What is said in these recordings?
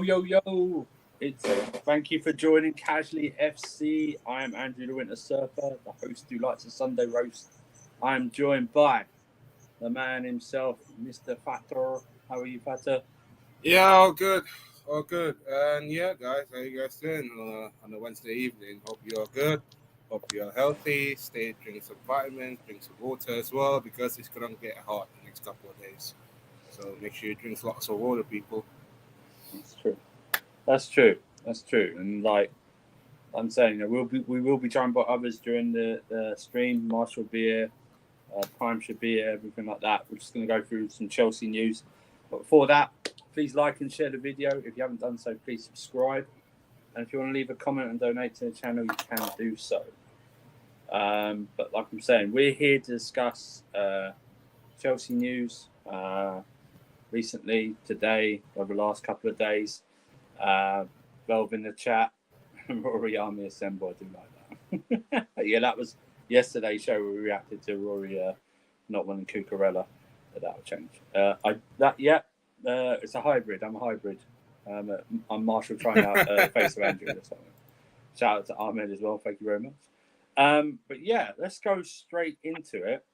Yo. Thank you for joining Casually FC. I am Andrew the Winter Surfer, the host who likes a Sunday roast. I am joined by the man himself, Mr. Fatter. How are you, Fatter? Yeah, all good. And yeah, guys, how you guys doing on a Wednesday evening? Hope you're good. Hope you're healthy. Drink some vitamins, drink some water as well, because it's gonna get hot the next couple of days. So make sure you drink lots of water, people. That's true. And like I'm saying, we will be joined by others during the stream. Marshall be here, Prime should be here, everything like that. We're just going to go through some Chelsea news. But before that, please like and share the video. If you haven't done so, please subscribe. And if you want to leave a comment and donate to the channel, you can do so. But like I'm saying, we're here to discuss Chelsea news recently, today, over the last couple of days. Velv in the chat. Rory Army Assemble, I do like that. Yeah, that was yesterday's show where we reacted to Rory not winning Cucurella. But that'll change. It's a hybrid. I'm a hybrid. I'm Marshall trying out Face of Andrew or something. Shout out to Ahmed as well. Thank you very much. But yeah, let's go straight into it.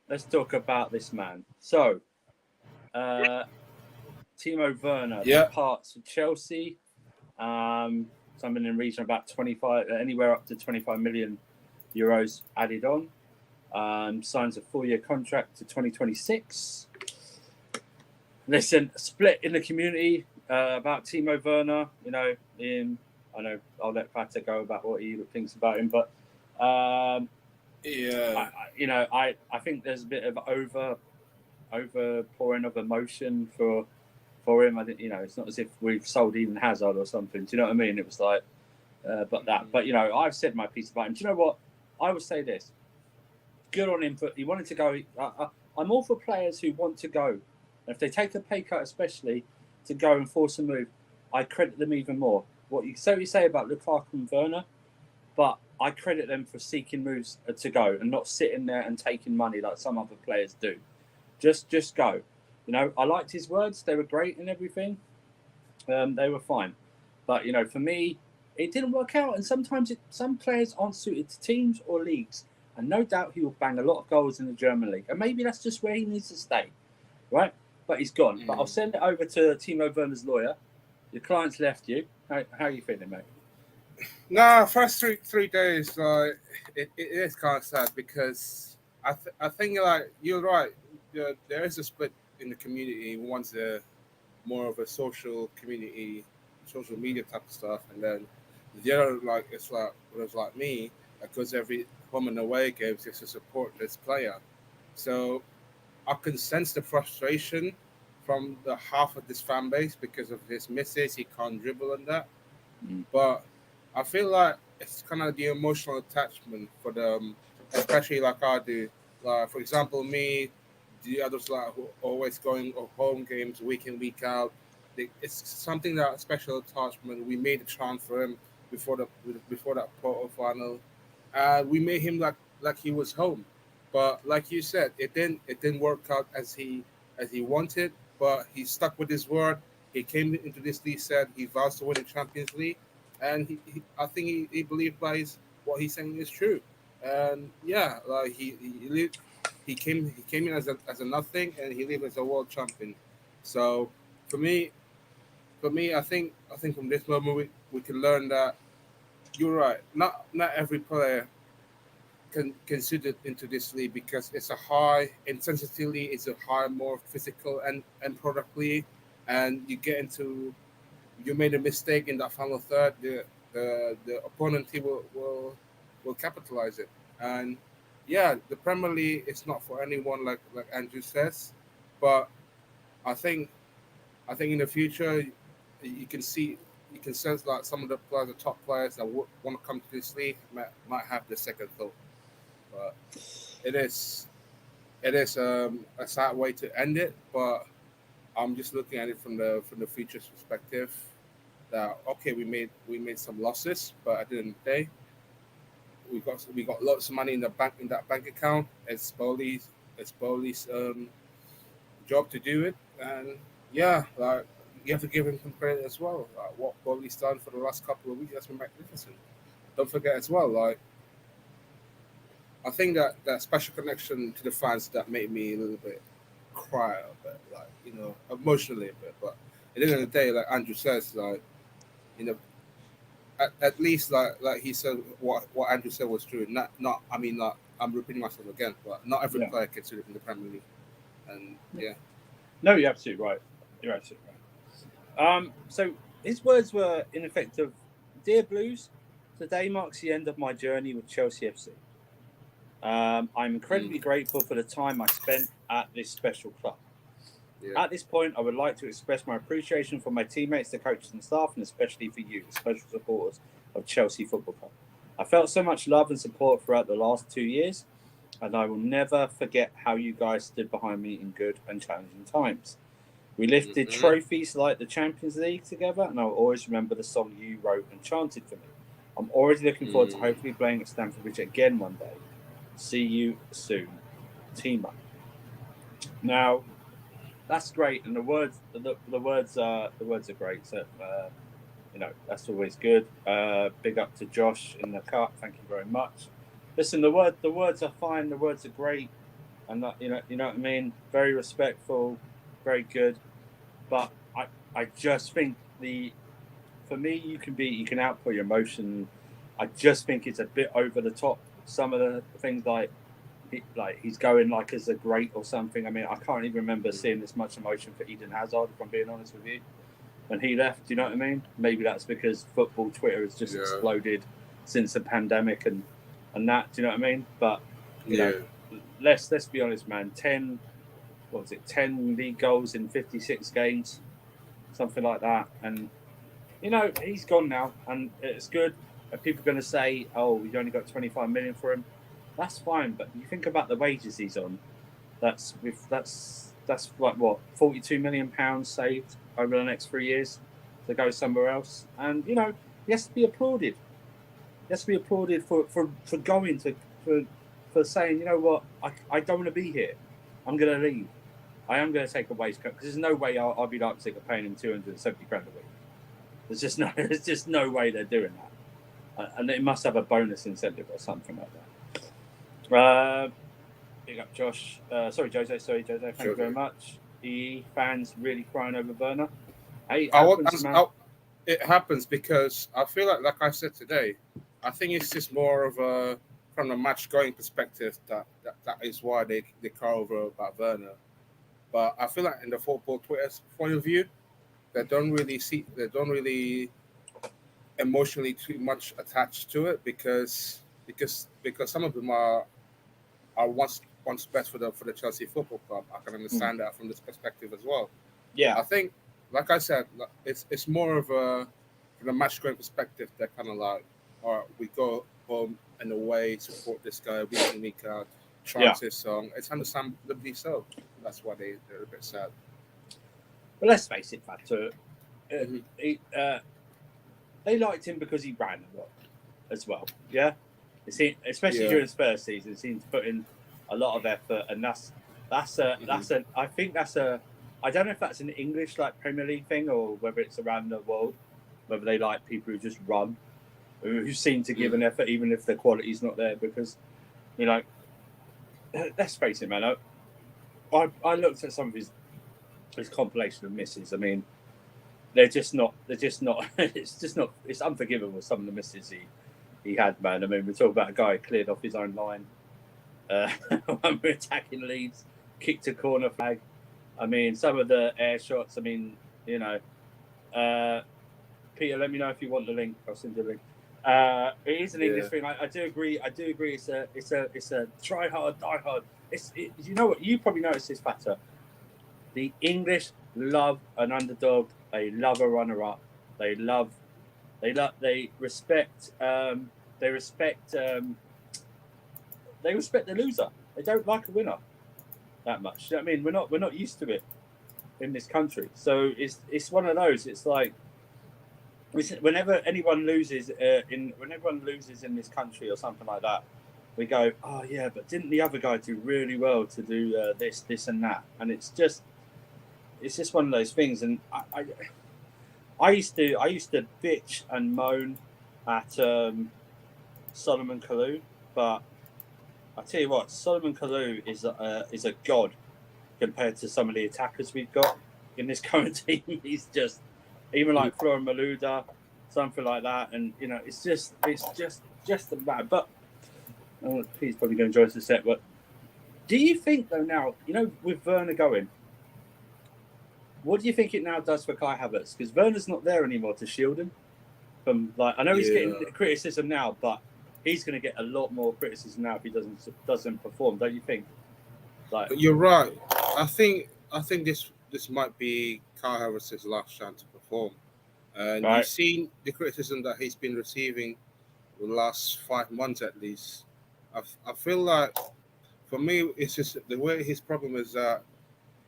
Let's talk about this man. So, Timo Werner departs for Chelsea. Something in the region of about 25, anywhere up to 25 million euros added on. Signs a 4-year contract to 2026. Listen, split in the community about Timo Werner. I know I'll let Pater go about what he thinks about him, but I think there's a bit of over pouring of emotion for him. I think it's not as if we've sold Eden Hazard or something. Do you know what I mean? It was like, but I've said my piece about him. Do you know what? I would say this. Good on him for he wanted to go. I'm all for players who want to go. And if they take a pay cut, especially to go and force a move, I credit them even more. What you say about Lukaku and Werner, but I credit them for seeking moves to go and not sitting there and taking money like some other players do. Just go. I liked his words. They were great and everything. They were fine. But, for me, it didn't work out. And sometimes some players aren't suited to teams or leagues. And no doubt he will bang a lot of goals in the German league. And maybe that's just where he needs to stay. Right? But he's gone. But I'll send it over to Timo Werner's lawyer. Your client's left you. How are you feeling, mate? Nah, first three days, it is kind of sad, because I think you're right. There is a split in the community. Who wants more of a social community, social media type of stuff, and then the other it's like me, that goes every home and away games just to support this player. So I can sense the frustration from the half of this fan base because of his misses. He can't dribble and that. But I feel like it's kind of the emotional attachment for them, especially like I do. Like, for example, me, the others who are always going on home games week in, week out. It's something that special attachment. We made a transfer him before that Porto final. We made him like he was home. But like you said, it didn't work out as he wanted. But he stuck with his word. He came into this league, said he vows to win the Champions League, and I think he believed by what he's saying is true. And yeah, like he came in as a nothing, and he lived as a world champion. So for me, I think from this moment we can learn that you're right. Not every player can suit it into this league, because it's a high intensity, it's a high, more physical and product league, and you made a mistake in that final third, the opponent team will capitalize it. And yeah, the Premier League is not for anyone, like Andrew says, but I think in the future you can sense like some of the top players that want to come to this league might have the second thought. But it is a sad way to end it. But I'm just looking at it from the future's perspective. That okay, we made some losses, but at the end of the day, we got lots of money in that bank account. It's Bowley's job to do it, and yeah, like you have to give him some credit as well. Like what he's done for the last couple of weeks has been magnificent. Don't forget as well, like I think that special connection to the fans that made me a little bit cry a bit, like emotionally a bit. But at the end of the day, like Andrew says, like you know, at least like he said, what Andrew said was true. Not I mean, like I'm repeating myself again, but not every Yeah. player gets it in the Premier League, and yeah. No, you're absolutely right. You're absolutely right. So his words were in effect of, "Dear Blues, today marks the end of my journey with Chelsea FC. I'm Mm, incredibly grateful for the time I spent at this special club. yeah. At this point, I would like to express my appreciation for my teammates, the coaches and staff, and especially for you, the special supporters of Chelsea Football Club. I felt so much love and support throughout the last 2 years, and I will never forget how you guys stood behind me in good and challenging times. We lifted Mm-hmm. trophies like the Champions League together, and I'll always remember the song you wrote and chanted for me. I'm already looking forward to Mm, hopefully playing at Stamford Bridge again one day. See you soon, Timo." Now, that's great, and the words are great. So that's always good. Big up to Josh in the cut. Thank you very much. Listen, the words are fine. The words are great, and you know what I mean. Very respectful, very good. But I just think for me, you can output your emotion. I just think it's a bit over the top. Some of the things like he's going like as a great or something. I mean, I can't even remember seeing this much emotion for Eden Hazard, if I'm being honest with you, when he left. Do you know what I mean? Maybe that's because football Twitter has just yeah. exploded since the pandemic and that. Do you know what I mean? But you know, Yeah. let's be honest, man. What was it? 10 league goals in 56 games, something like that. And he's gone now, and it's good. And people are going to say, "Oh, we only got 25 million for him." That's fine, but you think about the wages he's on. That's like what, 42 million pounds saved over the next 3 years to go somewhere else, and he has to be applauded. He has to be applauded for going to for saying, you know what, I don't want to be here. I'm going to leave. I am going to take a wage cut because there's no way RB Leipzig are paying him 270 grand a week. There's just no way they're doing that, and it must have a bonus incentive or something like that. Big up Josh. Sorry, Jose. Thank you very Sure. much. Fans really crying over Werner. Hey, it I, wa- happens, man. I, it happens because I feel like I said today, I think it's just more of a from a match going perspective that is why they cry over about Werner. But I feel like in the football Twitter's point of view, they don't really emotionally too much attached to it because some of them are once best for the Chelsea Football Club. I can Mm. understand that from this perspective as well. Yeah, I think, like I said, it's more of a from a match going perspective. They're kind of like, all right, we go home and away, support this guy week in week out, yeah. chant his song. It's understandably so. That's why they're a bit sad. But let's face it, Factor. Hmm. They liked him because he ran a lot as well. Yeah, especially Yeah. during Spurs season, he seemed to put in a lot of effort, and Hmm. I think that's a. I don't know if that's an English like Premier League thing or whether it's around the world, whether they like people who just run, who seem to give Mm. an effort even if their quality's not there. Because you know, let's face it, man. I looked at some of his compilation of misses. I mean, they're just not. They're just not. It's just not. It's unforgivable. Some of the misses he had, man. I mean, we're talking about a guy who cleared off his own line when we're attacking Leeds, kicked a corner flag. I mean, some of the air shots. I mean, you know, uh, Peter, let me know if you want the link. I'll send you the link. It is an English Yeah. thing. I do agree. I do agree. It's a try hard, die hard. You know what? You probably noticed this better. The English love an underdog. They love a runner up. They love. They respect. They respect. They respect the loser. They don't like a winner that much. You know what I mean? We're not used to it in this country. So it's one of those. It's like whenever anyone loses in this country or something like that, we go, oh yeah, but didn't the other guy do really well to do this and that? And it's just it's just one of those things. And I used to bitch and moan at Solomon Kalou, but I tell you what, Solomon Kalou is a god compared to some of the attackers we've got in this current team. He's just even like Florian Malouda, something like that, and you know, it's just bad. But he's probably going to join us in a sec. But do you think though now, you know, with Werner going, what do you think it now does for Kai Havertz? Because Werner's not there anymore to shield him from, like, I know he's getting criticism now, but he's going to get a lot more criticism now if he doesn't perform. Don't you think? Like, you're right. I think this might be Kai Havertz's last chance to perform. And right. You've seen the criticism that he's been receiving the last 5 months at least. I feel like, for me, it's just the way his problem is that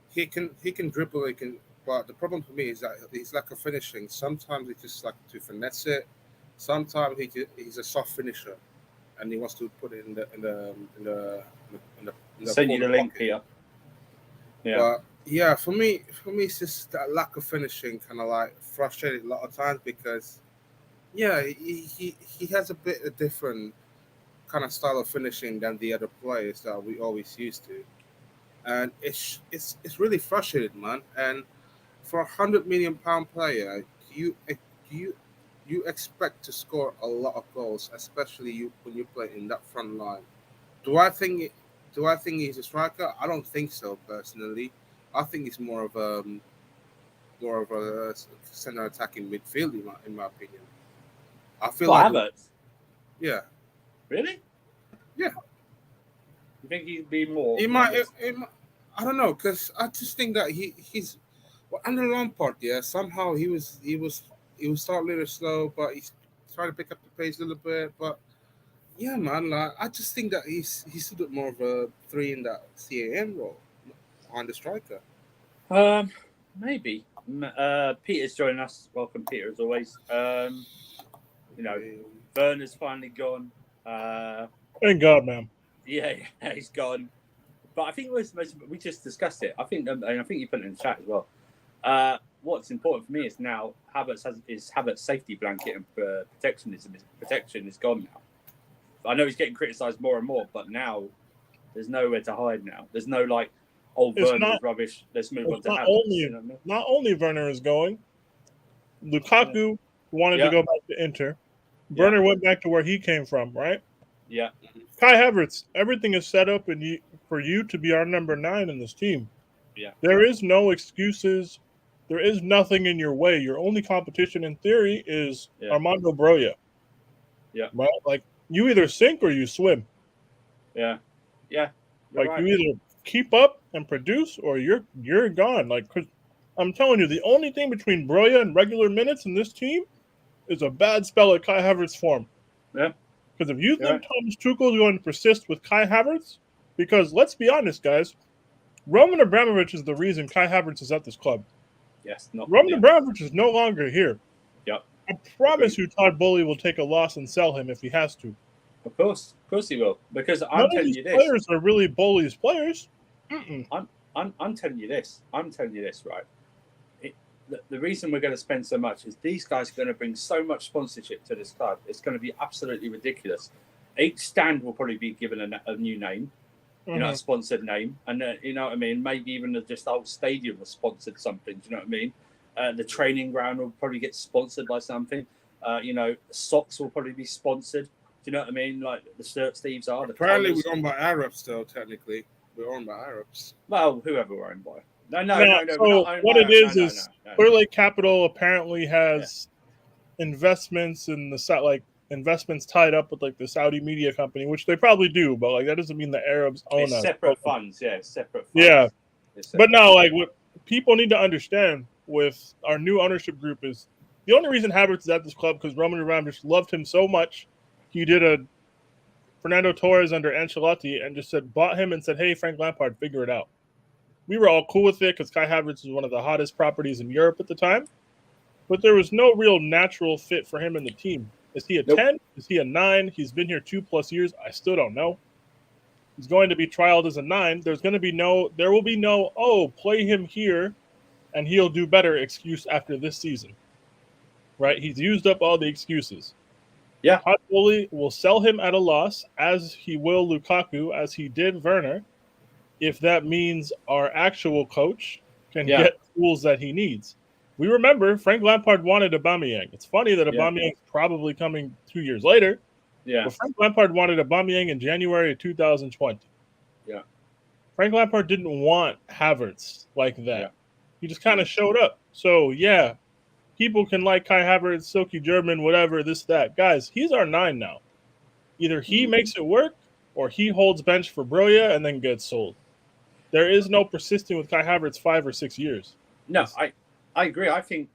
he can dribble, but the problem for me is that he's like a finishing. Sometimes he just like to finesse it. Sometimes he's a soft finisher, and he wants to put it in the send you the link here. Yeah. But yeah, for me, it's just that lack of finishing kind of like frustrated a lot of times because, yeah, he has a bit of different kind of style of finishing than the other players that we always used to, and it's really frustrating, man. And for £100 million player, you expect to score a lot of goals, especially when you play in that front line. Do I think he's a striker? I don't think so, personally. I think he's more of a center attacking midfield, in my opinion. I feel like Havertz. Yeah. Really? Yeah. You think he'd be more? He might. I don't know, because I just think that he's under Lampard. Yeah, somehow he was start a little slow, but he's trying to pick up the pace a little bit. But yeah, man, like, I just think that he's a bit more of a 3 in that CAM role behind the striker. Maybe. Peter's joining us. Welcome, Peter, as always. You know, Werner's finally gone. Thank God, man. Yeah, he's gone. But I think we just discussed it. I think you put it in the chat as well. What's important for me is now Havertz's safety blanket and protection is gone now. I know he's getting criticised more and more, but now there's nowhere to hide now. There's no like, Werner's rubbish. Let's move on to Havertz. Not only Werner is going, Lukaku wanted to go back to Inter. Werner went back to where he came from, right? Yeah. Kai Havertz, everything is set up for you to be our number 9 in this team. Yeah. There is no excuses. There is nothing in your way. Your only competition, in theory, is Armando Broja. Yeah. Right? Like, you either sink or you swim. Yeah. Yeah. Like, you either keep up and produce or you're gone. Like, 'cause I'm telling you, the only thing between Broja and regular minutes in this team is a bad spell at Kai Havertz form. Yeah. Because if you think Thomas Tuchel is going to persist with Kai Havertz, because let's be honest, guys, Roman Abramovich is the reason Kai Havertz is at this club. Yes. Roman Abramovich is no longer here. Yep. I promise you Todd Bowley will take a loss and sell him if he has to. Of course he will. Because I'm telling you this. Players are really Bowley's players. I'm telling you this. Right? The reason we're going to spend so much is these guys are going to bring so much sponsorship to this club. It's going to be absolutely ridiculous. Each stand will probably be given a new name, a sponsored name. And, you know what I mean? Maybe even just the whole stadium was sponsored something. Do you know what I mean? The training ground will probably get sponsored by something. Socks will probably be sponsored. Do you know what I mean? Like the shirt sleeves are. Apparently, we're owned by Arabs, though, technically. We're owned by Arabs. Well, whoever we're owned by. No. So what it is Clear Lake Capital apparently has investments in the investments tied up with like the Saudi media company, which they probably do, but like that doesn't mean the Arabs own us. Separate funds, separate funds. Yeah, but now like what people need to understand with our new ownership group is the only reason Havertz is at this club because Roman Abramovich loved him so much. He did a Fernando Torres under Ancelotti and just bought him and said, "Hey, Frank Lampard, figure it out." We were all cool with it because Kai Havertz was one of the hottest properties in Europe at the time. But there was no real natural fit for him in the team. Is he a 10? Is he a 9? He's been here 2+ years. I still don't know. He's going to be trialed as a 9. There will be no, play him here and he'll do better excuse after this season. Right? He's used up all the excuses. Yeah. Casually will sell him at a loss, as he will Lukaku, as he did Werner, if that means our actual coach can get tools that he needs. We remember Frank Lampard wanted Aubamayang. It's funny that Aubameyang's probably coming 2 years later. Yeah. But Frank Lampard wanted Aubamayang in January of 2020. Yeah. Frank Lampard didn't want Havertz like that. Yeah. He just kind of showed up. So, yeah, people can like Kai Havertz, Silky German, whatever, this, that. Guys, he's our 9 now. Either he makes it work or he holds bench for Broja and then gets sold. There is no persisting with Kai Havertz 5 or 6 years. No, I agree. I think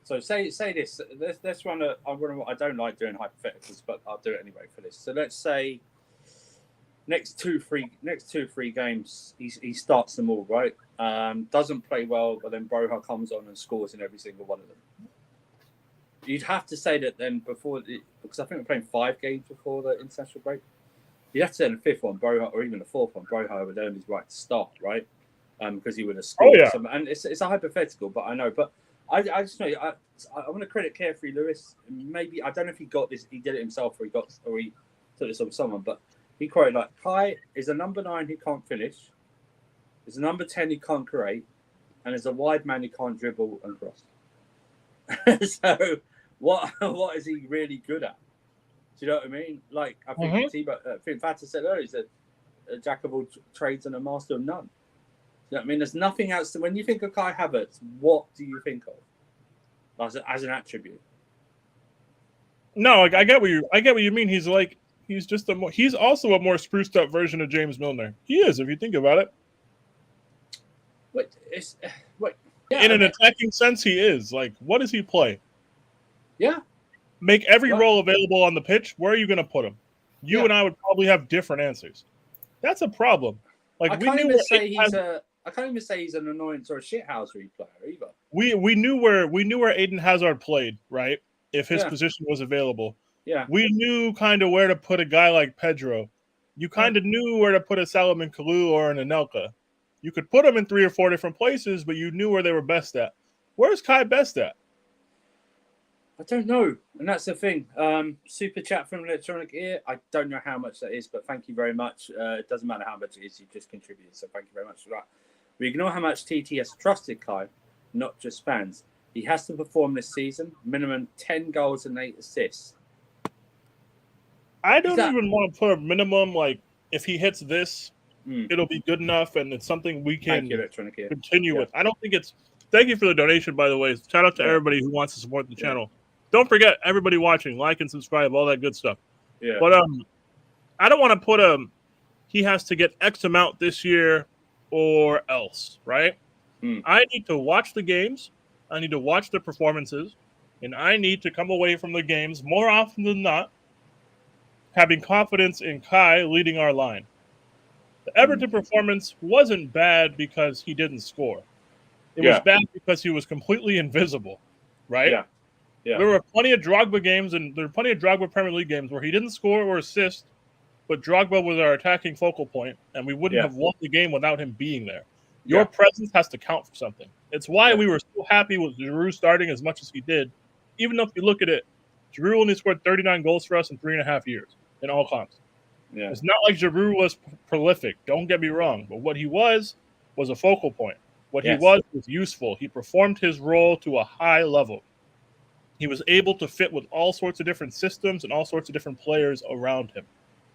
so. Say this. Let's run a. I don't like doing hypotheticals, but I'll do it anyway for this. So let's say next two, three games, he starts them all, right? Doesn't play well, but then Broja comes on and scores in every single one of them. You'd have to say that then because I think we're playing 5 games before the international break. You'd have to say in the 5th one, Broja, or even the 4th one, Broja would earn his right to start, right? Because he would have scored. And it's a hypothetical, but I know. But I just know I want to credit Carefree Lewis. Maybe I don't know if he got this, he did it himself, or he took this on someone. But he quoted like Kai is a number 9 who can't finish, is a number 10 who can't create, and is a wide man who can't dribble and cross. So what is he really good at? Do you know what I mean? Like I think Fata said earlier, he's a jack of all trades and a master of none. You know what I mean? There's nothing else. When you think of Kai Havertz, what do you think of as an attribute? No, I get what you mean. He's he's also a more spruced up version of James Milner. He is, if you think about it. In an attacking sense, he is. Like, what does he play? Yeah. Make every role available on the pitch. Where are you going to put him? You and I would probably have different answers. That's a problem. Like, I can't even say he's an annoyance or a shithousery player either. We knew where Eden Hazard played, right? If his position was available. Yeah. We knew kind of where to put a guy like Pedro. You kind of knew where to put a Salomon Kalou or an Anelka. You could put them in 3 or 4 different places, but you knew where they were best at. Where's Kai best at? I don't know. And that's the thing. Super chat from Electronic Ear. I don't know how much that is, but thank you very much. It doesn't matter how much it is. You just contributed. So thank you very much for that. We ignore how much TT has trusted Kai, not just fans. He has to perform this season. Minimum 10 goals and 8 assists. I don't even want to put a minimum, like, if he hits this, it'll be good enough, and it's something we can continue with. I don't think it's... Thank you for the donation, by the way. Shout out to everybody who wants to support the channel. Don't forget, everybody watching, like and subscribe, all that good stuff. Yeah. But I don't want to put he has to get X amount this year or else, right? I need to watch the games. I need to watch the performances. And I need to come away from the games more often than not having confidence in Kai leading our line. The Everton performance wasn't bad because he didn't score. It was bad because he was completely invisible, right? Yeah. There were plenty of Drogba games, and there were plenty of Drogba Premier League games where he didn't score or assist, but Drogba was our attacking focal point, and we wouldn't have won the game without him being there. Your presence has to count for something. It's why we were so happy with Giroud starting as much as he did. Even though if you look at it, Giroud only scored 39 goals for us in 3.5 years in all comps. Yeah. It's not like Giroud was prolific. Don't get me wrong. But what he was a focal point. What he was useful. He performed his role to a high level. He was able to fit with all sorts of different systems and all sorts of different players around him.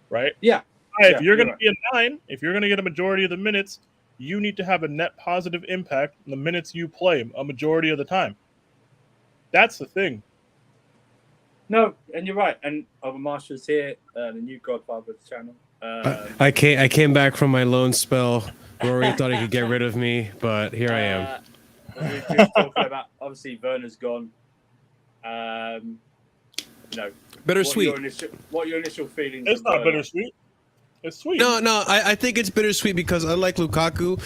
Right? Yeah. If you're going to be a 9, if you're going to get a majority of the minutes, you need to have a net positive impact in the minutes you play a majority of the time. That's the thing. No, and you're right. And Marshall's here, the new godfather of the channel. I came back from my loan spell. Rory thought he could get rid of me, but here I am. We're just talking about, obviously, Werner's gone. Bittersweet. What are your initial feelings? It's not bittersweet. It's sweet. No, I think it's bittersweet because unlike Lukaku,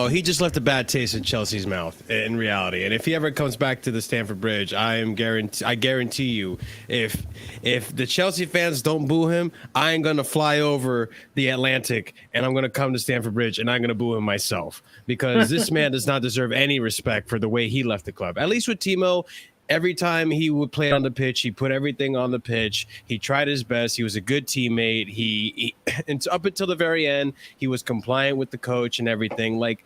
he just left a bad taste in Chelsea's mouth in reality. And if he ever comes back to the Stamford Bridge, I guarantee you, if the Chelsea fans don't boo him, I ain't gonna fly over the Atlantic and I'm gonna come to Stamford Bridge and I'm gonna boo him myself because this man does not deserve any respect for the way he left the club. At least with Timo. Every time he would play on the pitch, he put everything on the pitch. He tried his best. He was a good teammate. He and up until the very end, he was compliant with the coach and everything. Like,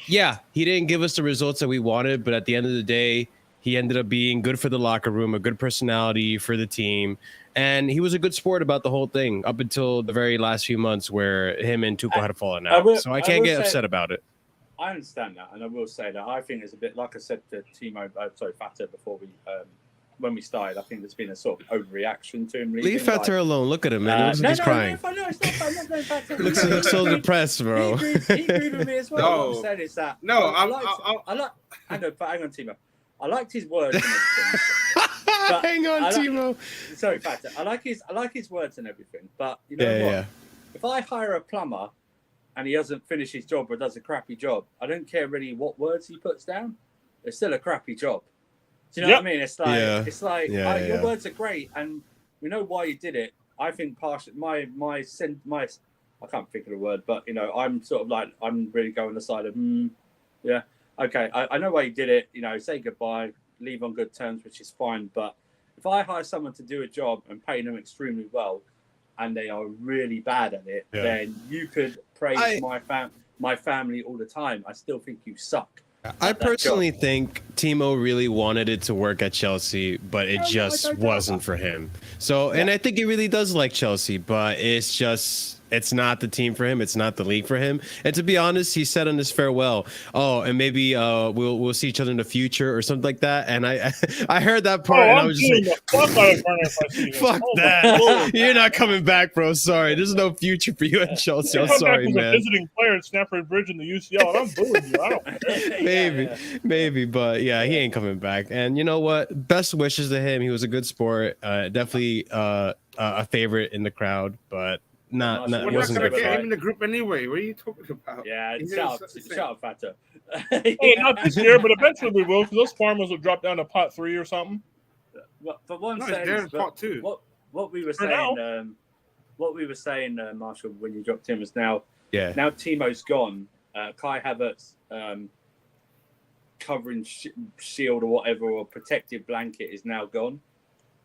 yeah, he didn't give us the results that we wanted, but at the end of the day, he ended up being good for the locker room, a good personality for the team. And he was a good sport about the whole thing up until the very last few months where him and Tuchel had fallen out. So I can't get upset about it. I understand that, and I will say that I think it's a bit like I said to Timo, Fata before when we started. I think there's been a sort of overreaction to him. Leave Fata alone. Look at him, man. He looks like he's crying. No, it's not fun. I'm not going Fata. Looks so depressed, bro. He agreed with me as well. No. What I'm saying is that I like. Hang on, Timo. I liked his words and everything. Hang on, Timo. Sorry, Fata. I like his words and everything, but you know what? Yeah. If I hire a plumber and he doesn't finish his job or does a crappy job, I don't care really what words he puts down. It's still a crappy job. Do you know what I mean? It's like your words are great, and we know why you did it. I think my I can't think of the word, but I'm sort of like I'm really going the side of yeah, okay. I know why you did it. Say goodbye, leave on good terms, which is fine. But if I hire someone to do a job and pay them extremely well, and they are really bad at it, then you could praise my family all the time. I still think you suck. I personally think Timo really wanted it to work at Chelsea, but it just wasn't for him. So, and I think he really does like Chelsea, but it's not the team for him. It's not the league for him. And to be honest, he said on his farewell, and maybe we'll see each other in the future or something like that. And I heard that part, and I was just like, fuck that. You're not coming back, bro. Sorry. There's no future for you at Chelsea. I'm sorry, man. A visiting player at Stamford Bridge in the UCL, and I'm booing you. I don't care. Maybe, but yeah, he ain't coming back. And you know what? Best wishes to him. He was a good sport. Definitely a favorite in the crowd, but we're not gonna get him in the group anyway. What are you talking about? Yeah, shut up, Fata. Not this year, but eventually we will, because those farmers will drop down to pot 3 or something. Well, for one saying, pot 2. What we were saying, Marshall, when you dropped him was now Timo's gone. Kai Havertz covering shield or whatever, or protective blanket is now gone.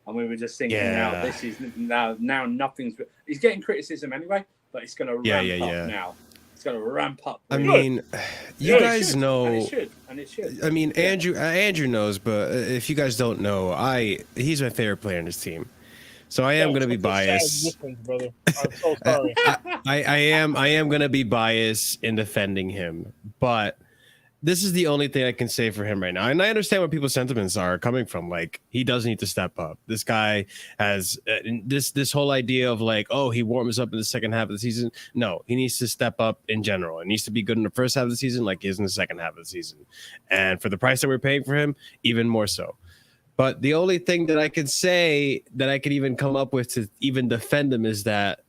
And we were just thinking, now this is now nothing's. He's getting criticism anyway, but it's going to ramp up now. It's going to ramp up. I mean, you guys know, and it should. I mean, Andrew knows, but if you guys don't know, he's my favorite player in this team. So I am going to be biased. Brother. I'm so sorry. I am going to be biased in defending him, but this is the only thing I can say for him right now. And I understand where people's sentiments are coming from. Like, he does need to step up. This guy has this whole idea of like, oh, he warms up in the second half of the season. No, he needs to step up in general. It needs to be good in the first half of the season like he is in the second half of the season. And for the price that we're paying for him, even more so. But the only thing that I can say that I could even come up with to even defend him is that,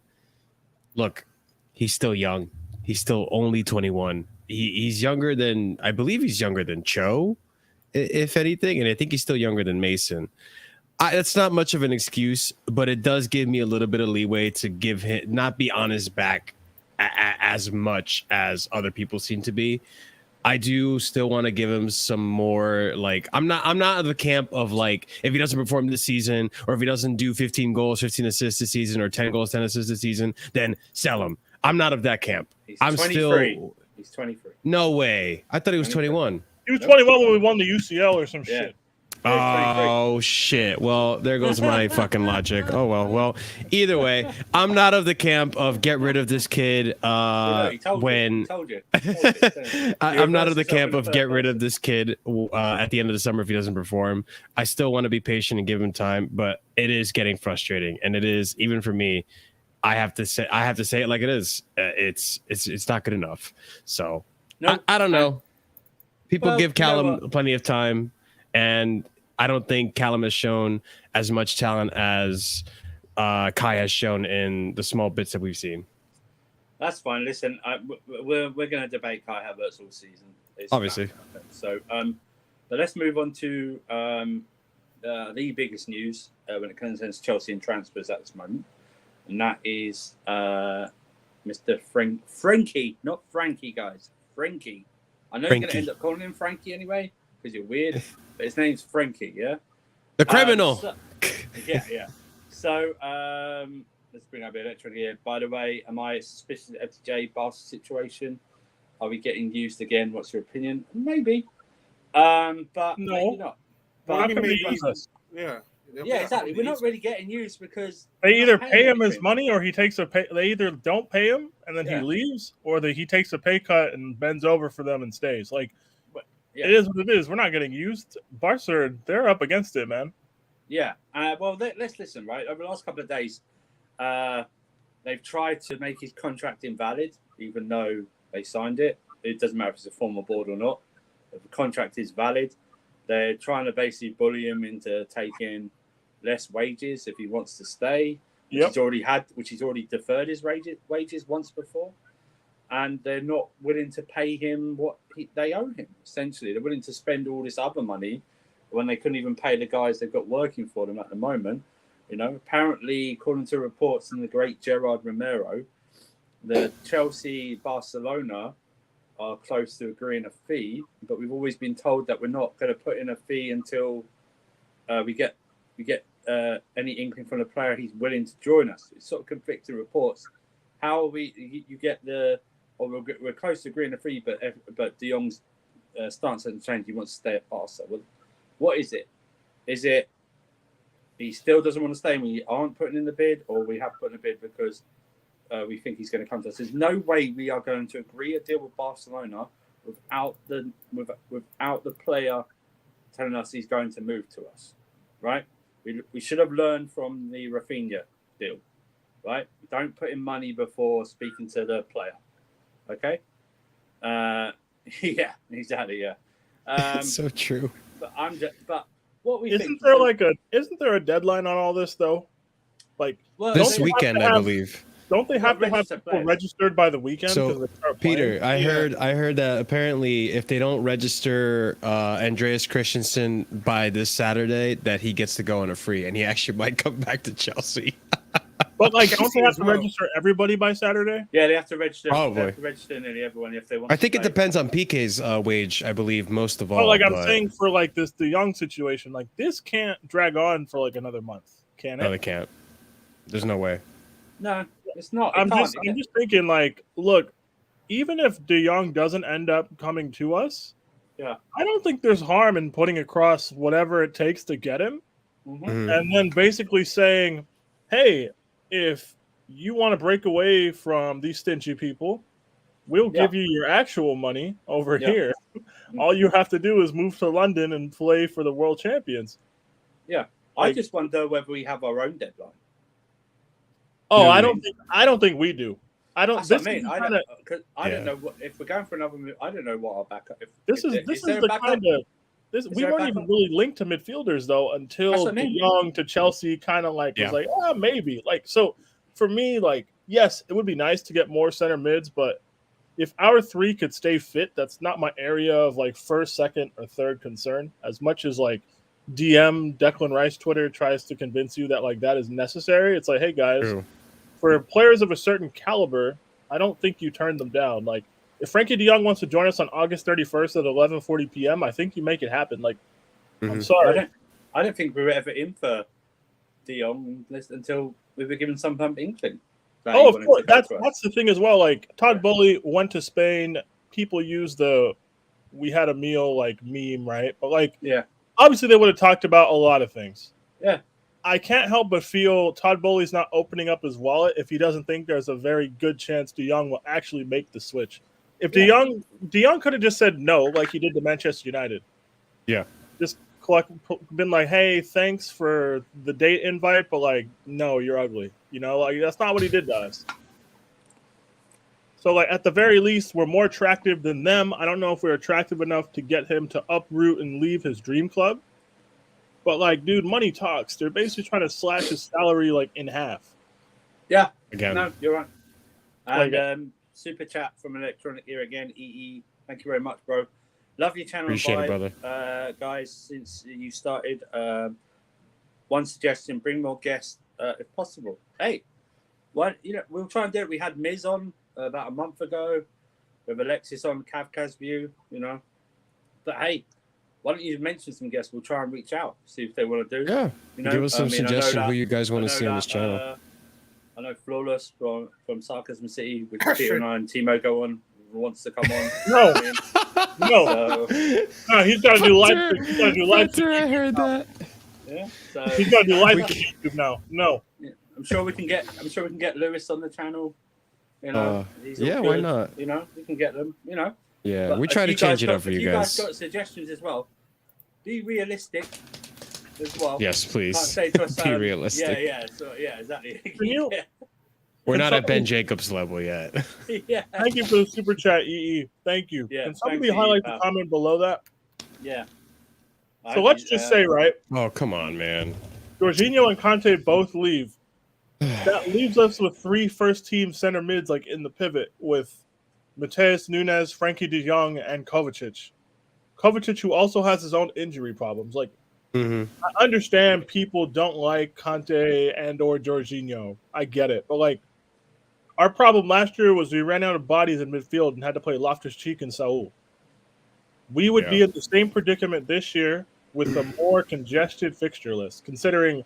look, he's still young. He's still only 21. He's younger than, I believe he's younger than Cho, if anything. And I think he's still younger than Mason. It's not much of an excuse, but it does give me a little bit of leeway to give him, not be on his back as much as other people seem to be. I do still want to give him some more, like, I'm not of the camp of like, if he doesn't perform this season, or if he doesn't do 15 goals, 15 assists this season, or 10 goals, 10 assists this season, then sell him. I'm not of that camp. He's 23. He's 23. No way. I thought he was 21. He was 21 when we won the UCL or some shit. Oh, shit. Well, there goes my fucking logic. Oh, well, either way, I'm not of the camp of get rid of this kid I'm not of the camp of get rid of this kid at the end of the summer if he doesn't perform. I still want to be patient and give him time, but it is getting frustrating. And it is, even for me, I have to say it like it is. It's not good enough. So I don't know. People give Callum plenty of time, and I don't think Callum has shown as much talent as Kai has shown in the small bits that we've seen. That's fine. Listen, we're going to debate Kai Havertz all season. It's Obviously. So, but let's move on to the biggest news when it concerns Chelsea and transfers at this moment, and that is Mr. Frenkie, not Frankie, guys. Frenkie. I know you're going to end up calling him Frankie anyway because you're weird, but his name's Frenkie. Yeah. The criminal. Yeah. So let's bring up a bit of electric here. By the way, am I suspicious of FTJ Barca situation? Are we getting used again? What's your opinion? Maybe. But No. maybe not. But But Yeah, exactly. We're not really getting used because they we're either not pay paying him his anything. money or he takes a pay. They either don't pay him and then he leaves, or he takes a pay cut and bends over for them and stays. Like, Yeah. it is what it is. We're not getting used. Barca, they're up against it, man. Yeah. Well, let's listen, right? Over the last couple of days, they've tried to make his contract invalid, even though they signed it. It doesn't matter if it's a formal board or not. If the contract is valid, they're trying to basically bully him into taking less wages if he wants to stay, which he's already deferred his wages once before. And they're not willing to pay him what they owe him, essentially. They're willing to spend all this other money when they couldn't even pay the guys they've got working for them at the moment. You know, apparently, according to reports from the great Gerard Romero, the Chelsea, Barcelona are close to agreeing a fee, but we've always been told that we're not going to put in a fee until we get any inkling from the player he's willing to join us. It's sort of conflicting reports. How are we? You get we're close to agreeing a fee, but De Jong's stance hasn't changed. He wants to stay at Barca. Well, what is it? Is it he still doesn't want to stay and we aren't putting in the bid, or we have put in a bid because we think he's going to come to us? There's no way we are going to agree a deal with Barcelona without the player telling us he's going to move to us, right? We should have learned from the Rafinha deal, right? Don't put in money before speaking to the player, okay? Yeah, exactly, yeah. It's so true. But what we isn't there a deadline on all this though? Like, this weekend, I believe. Don't they have to have people registered by the weekend? So, Peter, I heard that apparently if they don't register Andreas Christensen by this Saturday, that he gets to go on a free, and he actually might come back to Chelsea. But like, don't they have to register everybody by Saturday? Yeah, they have to register. Probably. They have to register nearly everyone if they want. I think it depends on PK's wage, I believe, most of all. But like I'm saying, for like this De Jong situation, like this can't drag on for like another month, can it? No, they can't. There's no way. No, it's not. I'm just thinking, like, look, even if De Jong doesn't end up coming to us, yeah, I don't think there's harm in putting across whatever it takes to get him, and then basically saying, hey, if you want to break away from these stingy people, we'll give you your actual money over here. All you have to do is move to London and play for the world champions. Yeah, I just wonder whether we have our own deadline. Oh, I don't think we do. I don't. That's what I mean. I don't know what, if we're going for another move. I don't know what our backup. This is the kind of. We weren't even really linked to midfielders though until De Jong to Chelsea kind of like was like, oh, maybe. Like, so for me, like, yes, it would be nice to get more center mids, but if our three could stay fit, that's not my area of like first, second, or third concern. As much as like DM Declan Rice Twitter tries to convince you that like that is necessary, it's like, hey guys, for players of a certain caliber, I don't think you turn them down. Like, if Frenkie De Jong wants to join us on August 31st at 11:40 p.m., I think you make it happen. Like, I'm sorry. I don't think we were ever in for De Jong until we were given some inkling. Oh, of course. That's the thing as well. Like, Todd Bowley went to Spain. People use we had a meal like meme, right? But like, obviously they would have talked about a lot of things. Yeah. I can't help but feel Todd Bowley's not opening up his wallet if he doesn't think there's a very good chance De Jong will actually make the switch. If De Jong could have just said no, like he did to Manchester United. Yeah. Just been like, hey, thanks for the date invite, but like, no, you're ugly. You know, like that's not what he did to us. So like at the very least, we're more attractive than them. I don't know if we're attractive enough to get him to uproot and leave his dream club. But like, dude, money talks. They're basically trying to slash his salary like in half. Yeah. Again. No, you're right. Like- And super chat from Electronic here again. EE, thank you very much, bro. Love your channel, Appreciate it, brother. brother. Guys, since you started, one suggestion: bring more guests if possible. Hey, what we'll try and do it. We had Miz on about a month ago. We have Alexis on Kavkaz View, But hey, why don't you mention some guests? We'll try and reach out, see if they want to do. Yeah. Give us some suggestions that, who you guys want to see on this channel. I know Flawless from Sarcasm City, which Peter and I and Timo go on, wants to come on. No. No. No, he's got to do Leipzig. He's got to do Leipzig. I heard that. Yeah. So He's got to do Leipzig YouTube now. No. yeah, I'm sure we can get Lewis on the channel. He's all yeah, why good, not? We can get them. Yeah, But we try to change it up for you guys. If you guys got suggestions as well, be realistic as well. Yes, please. Can't say to us, Be realistic. Yeah, exactly. Can you- yeah. We're not at Ben Jacobs level yet. Yeah. Thank you for the super chat, EE. Thank you. Yeah, Can somebody thanks, EE, highlight pal. the comment below that? Yeah. So let's just say, right, Oh, come on, man. Jorginho and Conte both leave. That leaves us with 3 first-team center mids, like in the pivot, with Mateus Nunes, Frenkie De Jong, and Kovacic. Kovacic, who also has his own injury problems. Like, Mm-hmm. I understand people don't like Conte and or Jorginho. I get it, but like, our problem last year was we ran out of bodies in midfield and had to play Loftus-Cheek and Saul. We would be in the same predicament this year with a more congested fixture list, considering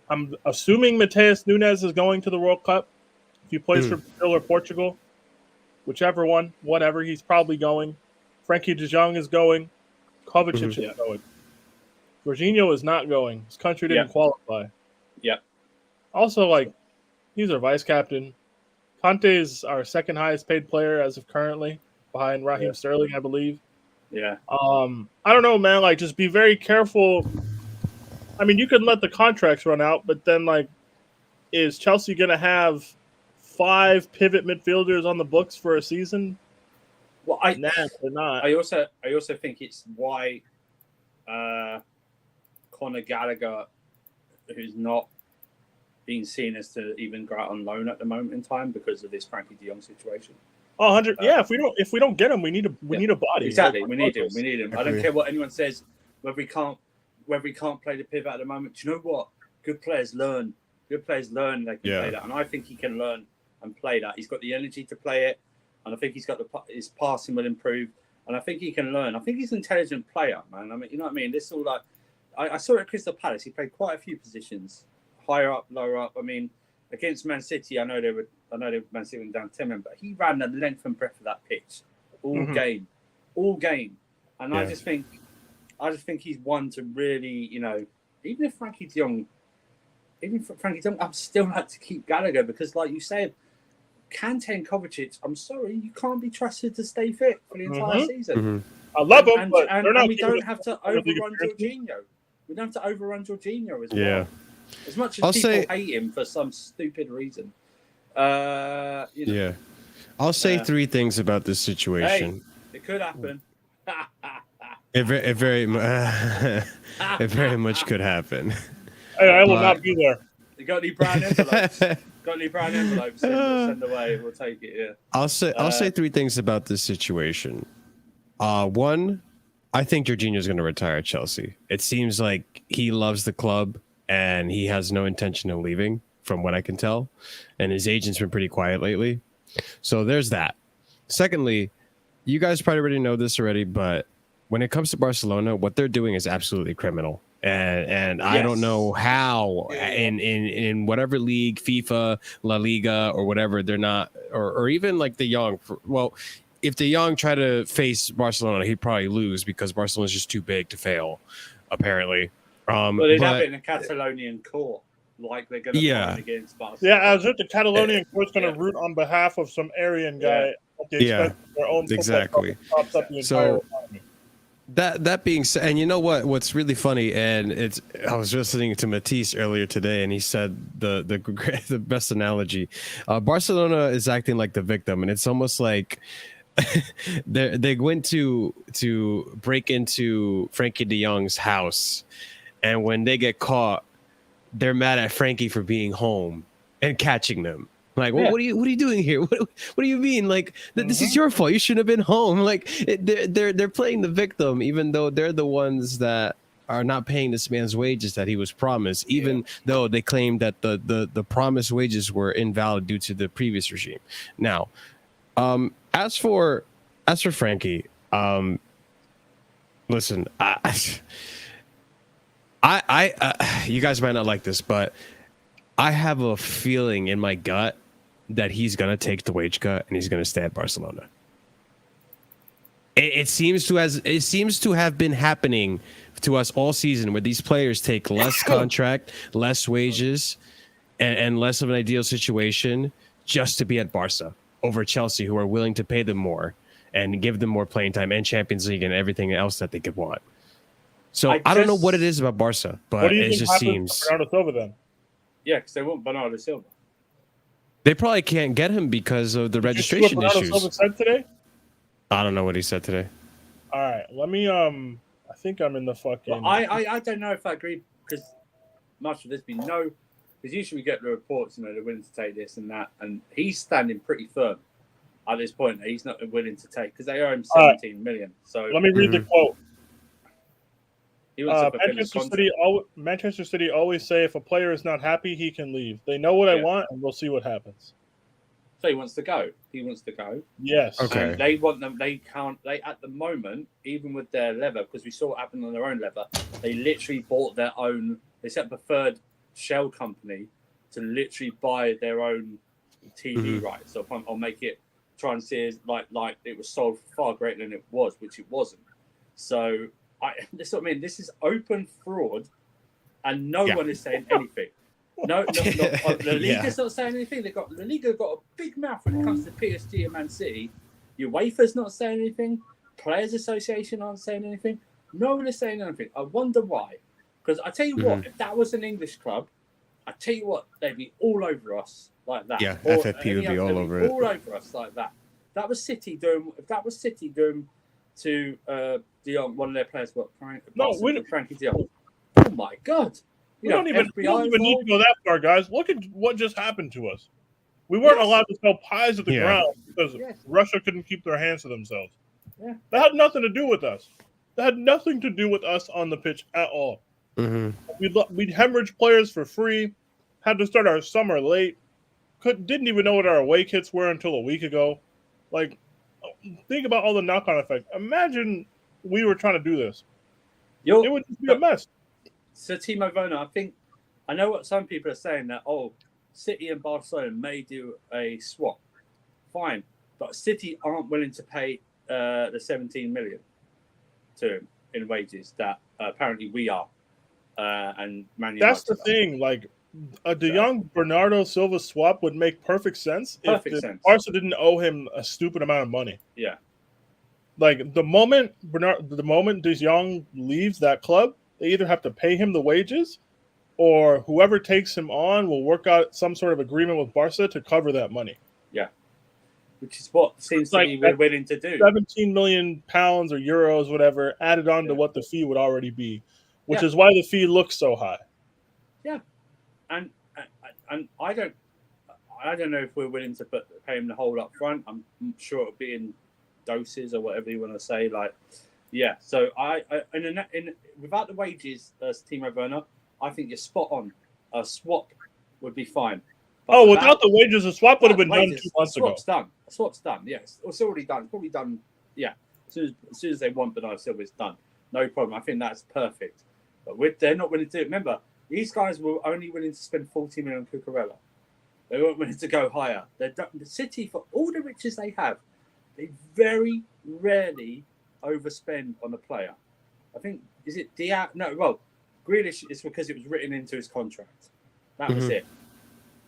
I'm assuming Mateus Nunes is going to the World Cup. If he plays for Brazil or Portugal, whichever one, whatever, he's probably going. Frenkie De Jong is going. Kovacic is going. Jorginho is not going. His country didn't qualify. Yeah. Also, like, he's our vice captain. Conte is our second highest paid player as of currently, behind Raheem Sterling, I believe. Yeah. I don't know, man. Like, just be very careful. I mean, you could let the contracts run out, but then, like, is Chelsea going to have 5 pivot midfielders on the books for a season? Well, Nah, they're not. I also think it's why Conor Gallagher, who's not being seen as to even go out on loan at the moment in time because of this Frenkie De Jong situation. Oh, 100. Yeah, if we don't get him, we need a body. Exactly, Like, we need him. I don't care what anyone says. Whether he can't play the pivot at the moment. Do you know what? Good players learn. They can play that, and I think he can learn and play that. He's got the energy to play it, and I think he's got his passing will improve, and I think he can learn. I think he's an intelligent player, man. I mean, you know what I mean? This all like I saw it at Crystal Palace. He played quite a few positions, higher up, lower up. I mean, against Man City, I know Man City went down 10 men, but he ran the length and breadth of that pitch all game, and I just think he's one to really, even if Frenkie De Jong, I'd still like to keep Gallagher because, like you said, Kante and Kovacic, I'm sorry, you can't be trusted to stay fit for the entire season. I love them, and, but and, they're not. and we don't have to overrun Jorginho. We don't have to overrun Jorginho as well. As much as people hate him for some stupid reason. I'll say 3 things about this situation. Hey, it could happen. It very much could happen. Hey, I will not be there. You got any brown envelopes? Send away. We'll take it. Yeah. I'll say 3 things about this situation. 1, I think Jorginho's going to retire at Chelsea. It seems like he loves the club and he has no intention of leaving, from what I can tell. And his agent's been pretty quiet lately. So there's that. Secondly, you guys probably already know this already, but when it comes to Barcelona, what they're doing is absolutely criminal. And I don't know how in whatever league, FIFA, La Liga, or whatever, they're not, or even like De Jong. If De Jong tried to face Barcelona, he'd probably lose because Barcelona's just too big to fail, apparently. Well, they'd have it in a Catalonian court, like they're going to fight against Barcelona. Yeah, as if the Catalonian court's going to root on behalf of some Aryan guy at the expense of their own exactly. Pops up the entire economy. That being said, and you know what's really funny, and I was listening to Matisse earlier today, and he said the best analogy. Barcelona is acting like the victim, and it's almost like they went to break into Frenkie De Jong's house, and when they get caught, they're mad at Frenkie for being home and catching them. Like, Yeah. what are you doing here? What do you mean? Like, this is your fault. You shouldn't have been home. Like, they're playing the victim, even though they're the ones that are not paying this man's wages that he was promised, even though they claimed that the promised wages were invalid due to the previous regime. Now, as for Frenkie, listen, I you guys might not like this, but I have a feeling in my gut that he's gonna take the wage cut and he's gonna stay at Barcelona. It seems to have been happening to us all season, where these players take less contract, less wages, and less of an ideal situation just to be at Barca over Chelsea, who are willing to pay them more and give them more playing time and Champions League and everything else that they could want. So I don't know what it is about Barca, but it just seems. Bernardo Silva then? Yeah, because they want Bernardo Silva. They probably can't get him because of the registration Bernardo issues. Silva said today? I don't know what he said today. All right, let me. I think I'm in the fucking. Well, I don't know if I agree, because much of this been no. Because usually we get the reports, they're willing to take this and that, and he's standing pretty firm at this point. He's not willing to take, because they owe him 17 million. So let me read the quote. He wants to fulfill his contract. Manchester City always say if a player is not happy, he can leave. They know what I want, and we'll see what happens. So he wants to go. He wants to go. Yes. Okay. And they want them. They can't. They at the moment, even with their leather, because we saw it happen on their own leather. They literally bought their own. They set up a third shell company to literally buy their own TV rights, or make it try and see it like it was sold far greater than it was, which it wasn't. So this is what I mean. This is open fraud, and no one is saying anything. No, the Liga's not saying anything. The Liga got a big mouth when it comes to PSG and Man City. UEFA's not saying anything. Players Association aren't saying anything. No one is saying anything. I wonder why. Because I tell you what, if that was an English club, I tell you what, they'd be all over us like that. Yeah, FFP would be all over it. All over us like that. That was City doing. If that was City doing to De Jong, one of their players, Frenkie De Jong. Oh my God! We don't even need to go that far, guys. Look at what just happened to us. We weren't allowed to sell pies at the ground because Russia couldn't keep their hands to themselves. Yeah. That had nothing to do with us. That had nothing to do with us on the pitch at all. We'd hemorrhage players for free. Had to start our summer late. Didn't even know what our away kits were until a week ago. Like, think about all the knock-on effect. Imagine we were trying to do this. It would just be a mess. So Timo Werner, I know what some people are saying, that City and Barcelona may do a swap. Fine, but City aren't willing to pay the 17 million to him in wages that apparently we are. And Man United. That's the thing. Like a De Jong Bernardo Silva swap would make perfect sense if Barca didn't owe him a stupid amount of money. Yeah. Like the moment De Jong leaves that club, they either have to pay him the wages, or whoever takes him on will work out some sort of agreement with Barca to cover that money. Yeah, which is what seems to be we're willing to do. 17 million pounds or euros, whatever, added on to what the fee would already be, which is why the fee looks so high. Yeah, and I don't know if we're willing to pay him the whole up front. I'm sure it'll be in doses or whatever you want to say. So without the wages, Timo Werner, I think you're spot on. A swap would be fine. But without the wages, a swap would have been done 2 months ago. A swap's done. Yes, it's already done. It's probably done. Yeah, as soon as they want Bernardo Silva, it's done. No problem. I think that's perfect. But they're not willing to do it. Remember, these guys were only willing to spend 40 million on Cucurella. They weren't willing to go higher. The City, for all the riches they have, they very rarely overspend on a player. I think, is it Diaz? No, well, Grealish is because it was written into his contract. That was it.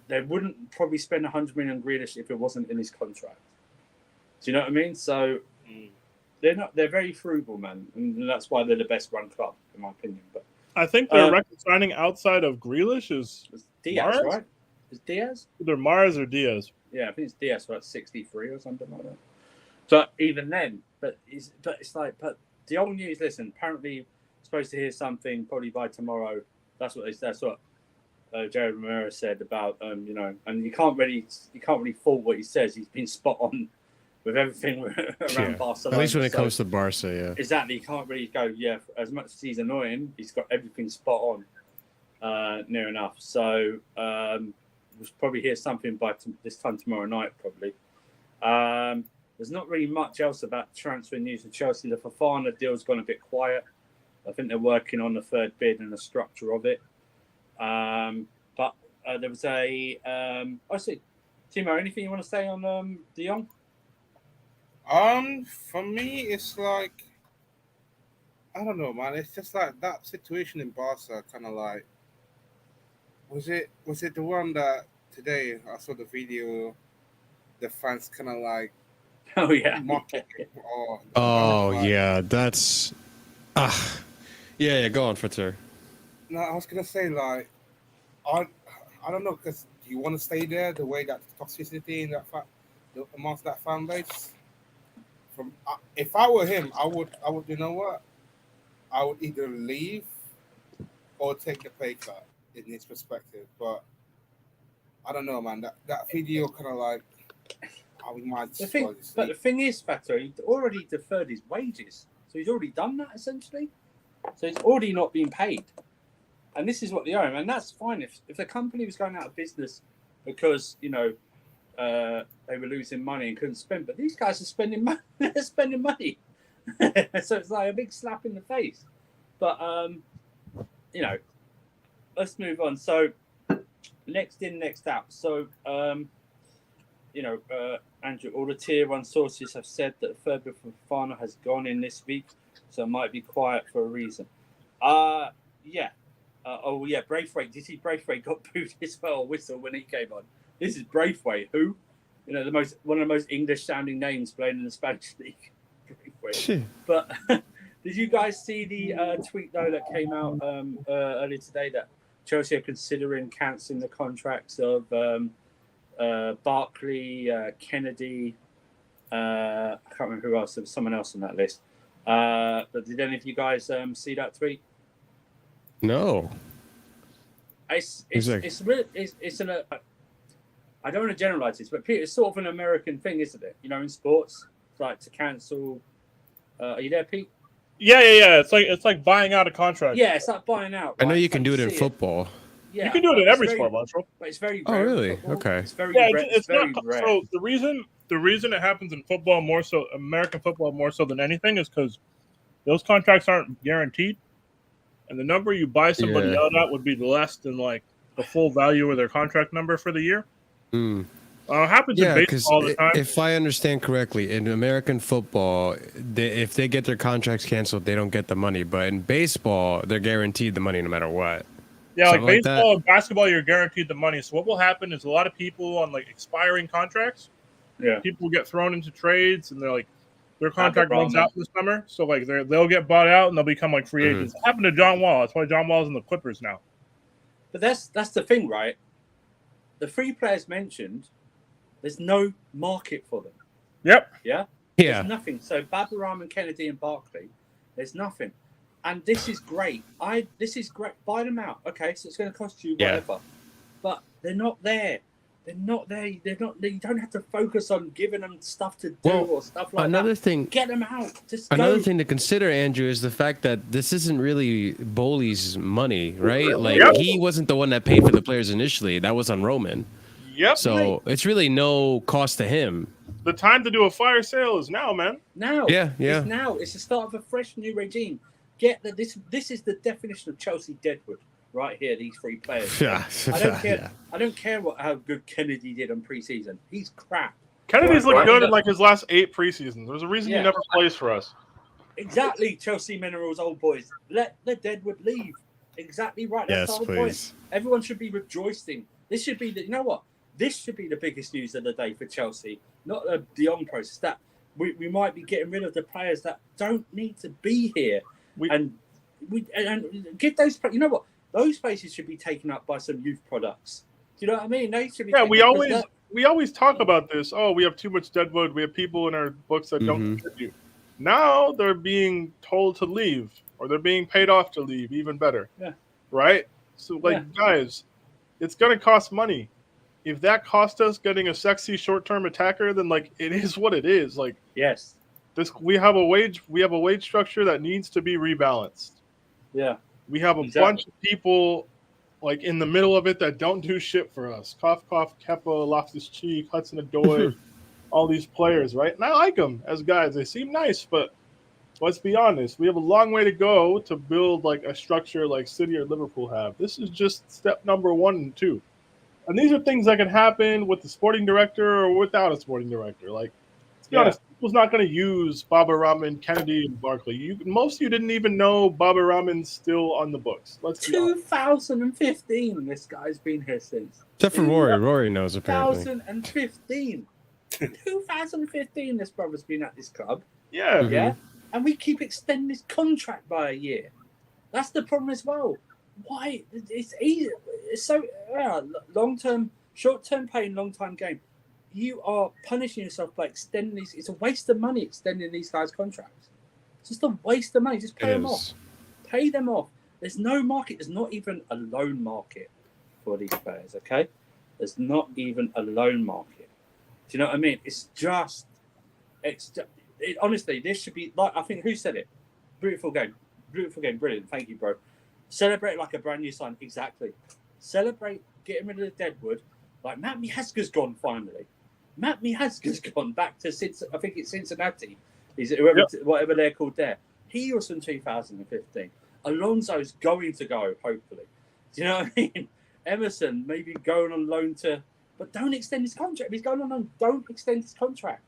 They wouldn't probably spend 100 million on Grealish if it wasn't in his contract. Do you know what I mean? So they're very frugal, man, and that's why they're the best run club, in my opinion. But I think their record signing outside of Grealish is Diaz, Mars? right? Is Diaz? Either Mars or Diaz. Yeah, I think it's Diaz, right? 63 or something like that. So even then, but De Jong news. Listen, apparently supposed to hear something probably by tomorrow. That's what Jared Romero said about you know, and you can't really fault what he says. He's been spot on with everything around Barcelona. At least when it comes to Barca, yeah. Exactly. You can't really go, as much as he's annoying, he's got everything spot on, near enough. So we'll probably hear something by this time tomorrow night, probably. There's not really much else about transfer news of Chelsea. The Fofana deal's gone a bit quiet. I think they're working on the third bid and the structure of it. But there was I see. Timo, anything you want to say on De Jong? For me, it's like, I don't know, man. It's just like that situation in Barca, kind of like, was it the one that today I saw the video, the fans kind of like, Oh yeah, mocking yeah, that's yeah, go on, Fritzer. No, I was gonna say like, I don't know, because you want to stay there the way that toxicity in that amongst that fan base. If I were him, I would, you know what? I would either leave or take the pay cut in his perspective. But I don't know, man. That video kind of like, we might. The thing is, Fato, he already deferred his wages, so he's already done that essentially. So he's already not being paid, and this is what they owe him, and that's fine. If the company was going out of business because you know. They were losing money and couldn't spend, but these guys are spending money. They're spending money, so it's like a big slap in the face. But you know, let's move on. So next in, next out. So you know, Andrew, all the tier 1 sources have said that the third bid from Fofana has gone in this week, so it might be quiet for a reason. Yeah. Braithwaite. Did you see Braithwaite got booed as well? Whistle when he came on. This is Braithwaite, who, you know, one of the most English-sounding names playing in the Spanish league. Braithwaite. But did you guys see the tweet though that came out earlier today that Chelsea are considering cancelling the contracts of Barkley, Kennedy, I can't remember who else. There was someone else on that list. But did any of you guys see that tweet? No. It's I don't want to generalize this, but Peter, it's sort of an American thing, isn't it? You know, in sports, it's like to cancel. Are you there, Pete? Yeah. It's like buying out a contract. Yeah, it's like buying out. Right? I know you can do it in football. Yeah, you can do it in every sport, Marshall. But it's very rare. Oh, really? Football. Okay. It's very it's very not. rare. So the reason it happens in football more so, American football more so than anything, is because those contracts aren't guaranteed, and the number you buy somebody out at would be less than like the full value of their contract number for the year. Happens in baseball all the time. If I understand correctly, in American football, if they get their contracts canceled, they don't get the money. But in baseball, they're guaranteed the money no matter what. Yeah, like baseball and basketball, you're guaranteed the money. So what will happen is a lot of people on like expiring contracts, people will get thrown into trades, and they're like, their contract runs out this summer, so like they'll get bought out and they'll become like free agents. It happened to John Wall. That's why John Wall's in the Clippers now. But that's the thing, right? The 3 players mentioned, there's no market for them. Yep. Yeah. There's nothing. So Babaram, Kennedy, and Barkley, there's nothing. And this is great. This is great. Buy them out. Okay, so it's going to cost you whatever. But they're not there. They're not there. They're not. You don't have to focus on giving them stuff to do or stuff like another that. Thing, get them out. Another thing to consider, Andrew, is the fact that this isn't really Bowley's money, right? Like he wasn't the one that paid for the players initially. That was on Roman. Yep. So it's really no cost to him. The time to do a fire sale is now, man. Now. Yeah. It's now. It's the start of a fresh new regime. Get that. This is the definition of Chelsea Deadwood. Right here, these 3 players. I don't care. I don't care how good Kennedy did on preseason. He's crap. Kennedy's looked good in like his last 8 preseasons. There's a reason he never plays for us. Exactly, Chelsea Minerals, old boys. Let the Deadwood leave. Exactly right. That's the whole point. Everyone should be rejoicing. This should be you know what? This should be the biggest news of the day for Chelsea. Not the De Jong process. That we might be getting rid of the players that don't need to be here, and give those. You know what? Those spaces should be taken up by some youth products. Do you know what I mean? They should be. Yeah, we always talk about this. Oh, we have too much deadwood. We have people in our books that don't contribute. Now they're being told to leave. or they're being paid off to leave, even better. Yeah. Right? So, like, guys, it's going to cost money. If that cost us getting a sexy short-term attacker, then, like, it is what it is. Like, yes. we have a wage structure that needs to be rebalanced. Yeah. We have a bunch of people, like, in the middle of it that don't do shit for us. Cough, Kepa, Loftus-Cheek, Hudson-Odoi, all these players, right? And I like them as guys. They seem nice, but let's be honest. We have a long way to go to build, like, a structure like City or Liverpool have. This is just step number 1 and 2. And these are things that can happen with the sporting director or without a sporting director. Like, let's be honest, people's not going to use Baba Rahman, Kennedy, and Barkley. Most of you didn't even know Baba Rahman's still on the books. Let's be honest. 2015, this guy's been here since. Except for Rory. Rory knows, apparently. 2015. 2015, this brother's been at this club. Yeah. Mhm. Yeah? And we keep extending his contract by a year. That's the problem as well. Why? It's easy. It's so long-term, short-term pain, long-term gain. You are punishing yourself by extending these. It's a waste of money extending these guys' contracts. It's just a waste of money. Just pay them off. Pay them off. There's no market. There's not even a loan market for these players, okay? There's not even a loan market. Do you know what I mean? Honestly, this should be like, I think, who said it? Beautiful game. Brilliant. Thank you, bro. Celebrate like a brand new sign. Exactly. Celebrate getting rid of the deadwood. Like, Matt Miazga's gone finally. Matt Miazga's gone back to, I think it's Cincinnati. Is it whatever they're called there? He was from 2015. Alonso's going to go, hopefully. Do you know what I mean? Emerson maybe going on loan to, but don't extend his contract. If he's going on loan, don't extend his contract.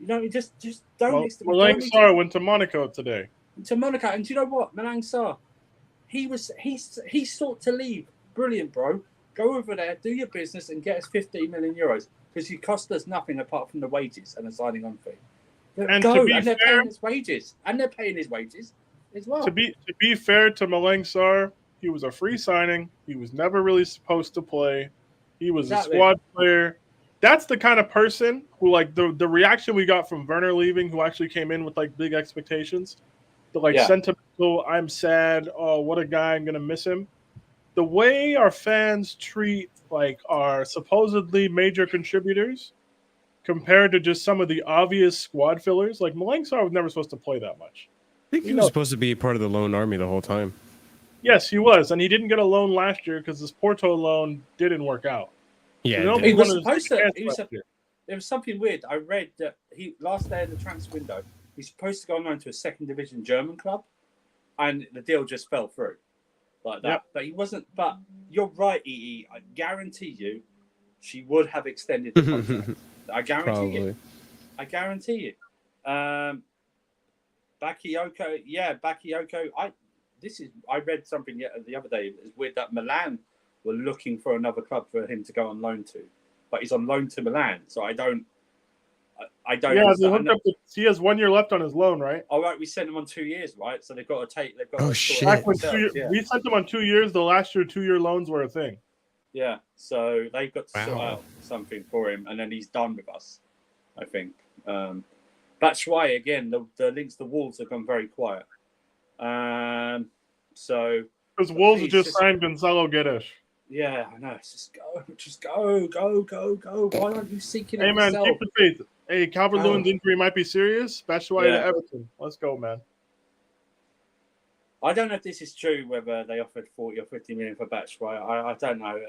You know, just don't extend. Malang Sarr went to Monaco today. To Monaco, and do you know what? Malang Sarr, he sought to leave. Brilliant, bro. Go over there, do your business, and get us 15 million euros because you cost us nothing apart from the wages and the signing on fee. And they're paying his wages, as well. To be fair to Malang Sarr, he was a free signing. He was never really supposed to play. He was a squad player. That's the kind of person who, like, the reaction we got from Werner leaving, who actually came in with, like, big expectations. The, like, sentimental, I'm sad, oh, what a guy, I'm going to miss him. The way our fans treat, like, our supposedly major contributors compared to just some of the obvious squad fillers, like, Malang Sarr was never supposed to play that much. I think he was supposed to be part of the loan army the whole time. Yes, he was, and he didn't get a loan last year because this Porto loan didn't work out. Yeah, he was supposed to. There was something weird. I read that last day of the transfer window, he's supposed to go on loan to a second division German club, and the deal just fell through like that. Yep. But he wasn't. But you're right, EE. I guarantee you, she would have extended the contract. I guarantee you. I guarantee you. Bakayoko. I read something the other day. It's weird that Milan were looking for another club for him to go on loan to, but he's on loan to Milan. So I don't. Yeah, he has 1 year left on his loan, right? All right, we sent him on 2 years, right? So they've got to take. They've got. Oh shit! We sent him on 2 years. The last year, 2 year loans were a thing. Yeah, so they've got to sort out something for him, and then he's done with us, I think. That's why, again, the links to Wolves have gone very quiet. So because Wolves just signed Gonzalo Guedes. Yeah, I know. It's just go. Why aren't you seeking it yourself? Hey, man, keep the faith. Hey, Calvert-Lewin's injury might be serious. Batshuayi to Everton. Let's go, man. I don't know if this is true, whether they offered 40 or 50 million for Batshuayi. I don't know.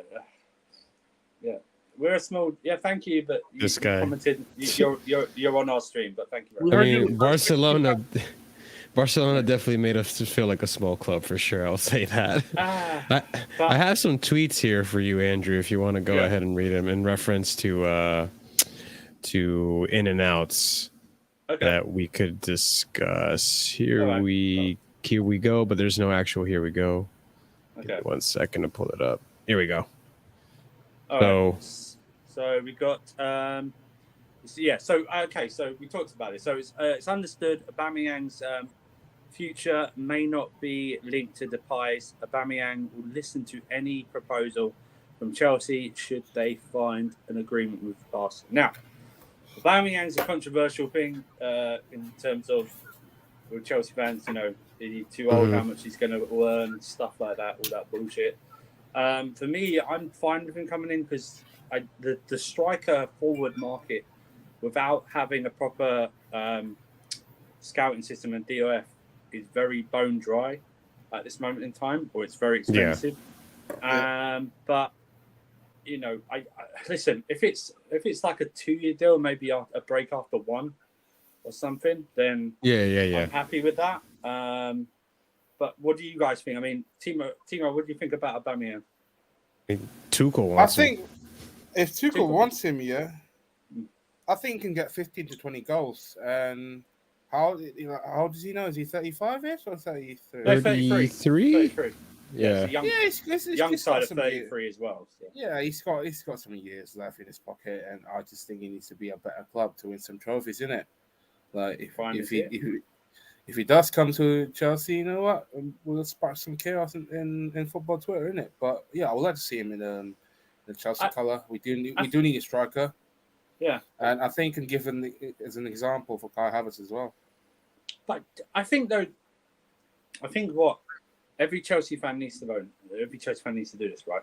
Yeah. We're a small... Yeah, thank you, but this guy commented. You're on our stream, but thank you very much. Barcelona definitely made us feel like a small club for sure. I'll say that. I have some tweets here for you, Andrew, if you want to go ahead and read them in reference to in and outs that we could discuss. Here we go, but there's no actual here we go. Okay. Give me 1 second to pull it up. Here we go. So we got so we talked about it. So it's understood Aubamayang's future may not be linked to Depay's. Aubamayang will listen to any proposal from Chelsea should they find an agreement with Barca. Now, Aubamayang's a controversial thing in terms of with Chelsea fans, Is he too old? Mhm. How much he's going to earn? Stuff like that, all that bullshit. For me, I'm fine with him coming in because the striker forward market, without having a proper scouting system and DOF, is very bone dry at this moment in time, or it's very expensive. But you know, I listen. If it's like a 2-year deal, maybe a break after one or something, then I'm happy with that. But what do you guys think? I mean, Timo, what do you think about Aubameyang? Tuchel I wants him. think if Tuchel wants him, I think he can get 15 to 20 goals. And how old does he know? Is he 35ish or 33? No, 33. 33. Yeah. So young, he's young got side of some 33 as well. So. Yeah, he's got some years left in his pocket, and I just think he needs to be a better club to win some trophies, innit? Like if he does come to Chelsea, you know what? We'll spark some chaos in football Twitter, innit? But yeah, I would like to see him in the Chelsea colour. We do need a striker. Yeah, and I think he can give him as an example for Kai Havertz as well. But I think what every Chelsea fan needs to know, every Chelsea fan needs to do this, right?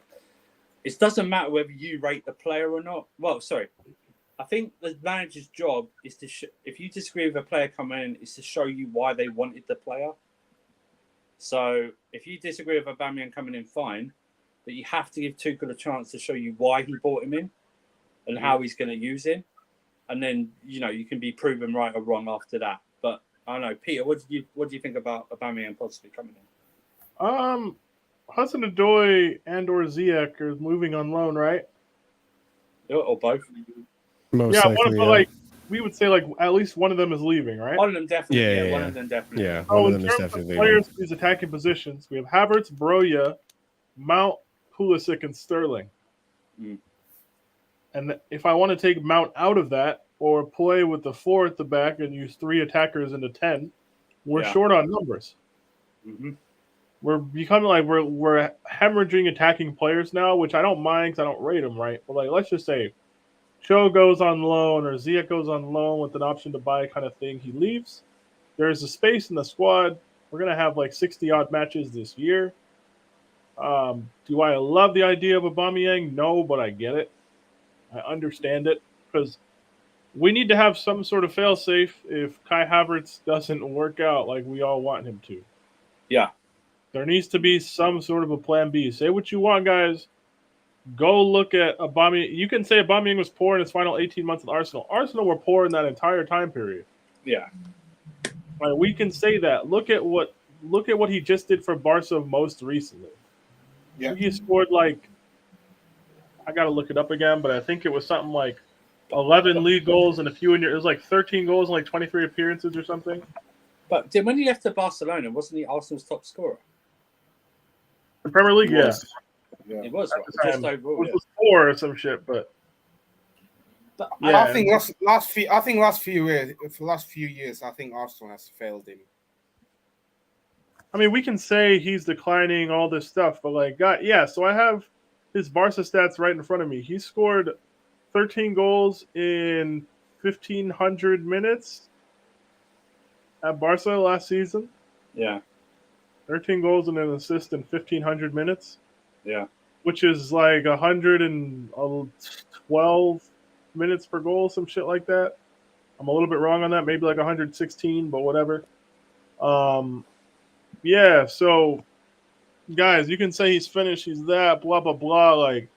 It doesn't matter whether you rate the player or not. Well, sorry. I think the manager's job is to, if you disagree with a player coming in, is to show you why they wanted the player. So if you disagree with Aubameyang coming in, fine, but you have to give Tuchel a chance to show you why he brought him in and how he's going to use him, and then you can be proven right or wrong after that. But I don't know, Peter, what do you think about Aubameyang possibly coming in? Hudson-Odoi and/or Ziyech are moving on loan, right? Or both. Most likely, like we would say, like at least one of them is leaving, right? One of them definitely. One of them definitely. Yeah, so one of them in is terms definitely of players who's attacking positions, we have Havertz, Broja, Mount, Pulisic, and Sterling. And if I want to take Mount out of that, or play with the 4 at the back and use 3 attackers into 10, we're short on numbers. Mm-hmm. We're becoming like we're hemorrhaging attacking players now, which I don't mind because I don't rate them, right? But like, let's just say Cho goes on loan or Ziyech goes on loan with an option to buy kind of thing. He leaves. There's a space in the squad. We're going to have like 60-odd matches this year. Do I love the idea of Aubameyang? No, but I get it. I understand it because we need to have some sort of fail-safe if Kai Havertz doesn't work out like we all want him to. Yeah. There needs to be some sort of a plan B. Say what you want, guys. Go look at Aubameyang. You can say Aubameyang was poor in his final 18 months with Arsenal. Arsenal were poor in that entire time period. Yeah. Like, we can say that. Look at what he just did for Barca most recently. Yeah. He scored like, I got to look it up again, but I think it was something like 11 league goals and a few it was like 13 goals and like 23 appearances or something. But when he left to Barcelona, wasn't he Arsenal's top scorer? The Premier League, yeah. It was just overall. It was 4 or some shit, but yeah. I think last few years, I think Arsenal has failed him. I mean, we can say he's declining, all this stuff, but like, so I have his Barca stats right in front of me. He scored 13 goals in 1,500 minutes at Barca last season. Yeah. 13 goals and an assist in 1,500 minutes. Yeah. Which is like 112 minutes per goal, some shit like that. I'm a little bit wrong on that. Maybe like 116, but whatever. Yeah, so guys, you can say he's finished, he's that, blah, blah, blah. Like,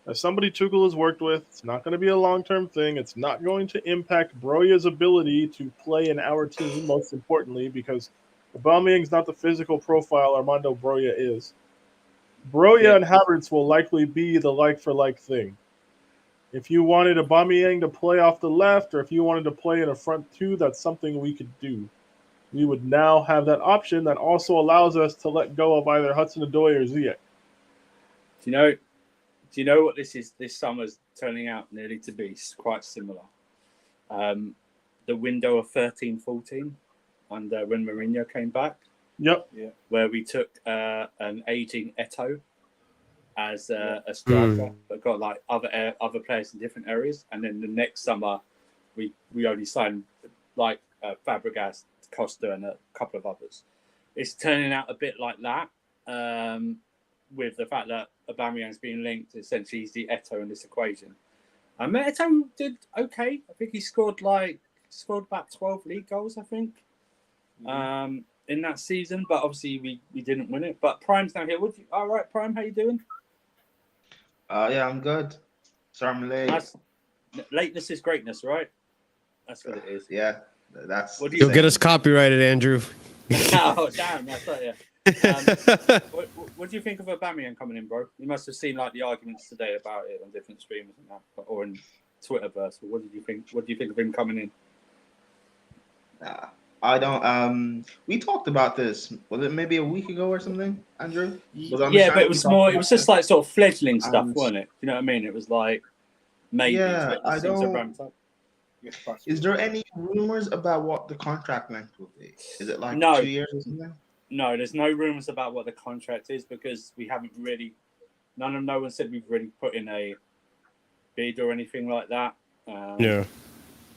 as somebody Tuchel has worked with, it's not going to be a long-term thing. It's not going to impact Broja's ability to play in our team, most importantly, because Aubameyang's not the physical profile Armando Broja is. Broja and Havertz will likely be the like-for-like thing. If you wanted Aubameyang to play off the left, or if you wanted to play in a front 2, that's something we could do. We would now have that option that also allows us to let go of either Hudson-Odoi or Ziyech. Do you know what this summer's turning out nearly to be? It's quite similar. The window of 13-14 under when Mourinho came back. Yep. Yeah. Where we took an aging Eto'o as a striker, but got like other players in different areas, and then the next summer we only signed like Fabregas, Costa, and a couple of others. it's turning out a bit like that. With the fact that Aubameyang's being linked, essentially he's the Eto'o in this equation. Eto'o did okay. I think he scored about 12 league goals, I think, in that season. But obviously we didn't win it. But Prime's down here. All right, Prime, how you doing? Yeah, I'm good. Sorry, I'm late. Lateness is greatness, right? That's what it is. Yeah, that's. What do You'll get us copyrighted, Andrew. Oh, damn! That's right. Yeah. What do you think of Aubameyang coming in, bro? You must have seen like the arguments today about it on different streams and that, or in Twitterverse. What did you think? What do you think of him coming in? I don't. We talked about this. Was it maybe a week ago or something, Andrew? Yeah, but it was more. It was just like sort of fledgling stuff, wasn't it? You know what I mean? It was like maybe. Yeah, I don't. Ramped up. Is there any rumors about what the contract length will be? Is it like 2 years or something? No, there's no rumors about what the contract is because we haven't really. No one said we've really put in a bid or anything like that. Yeah.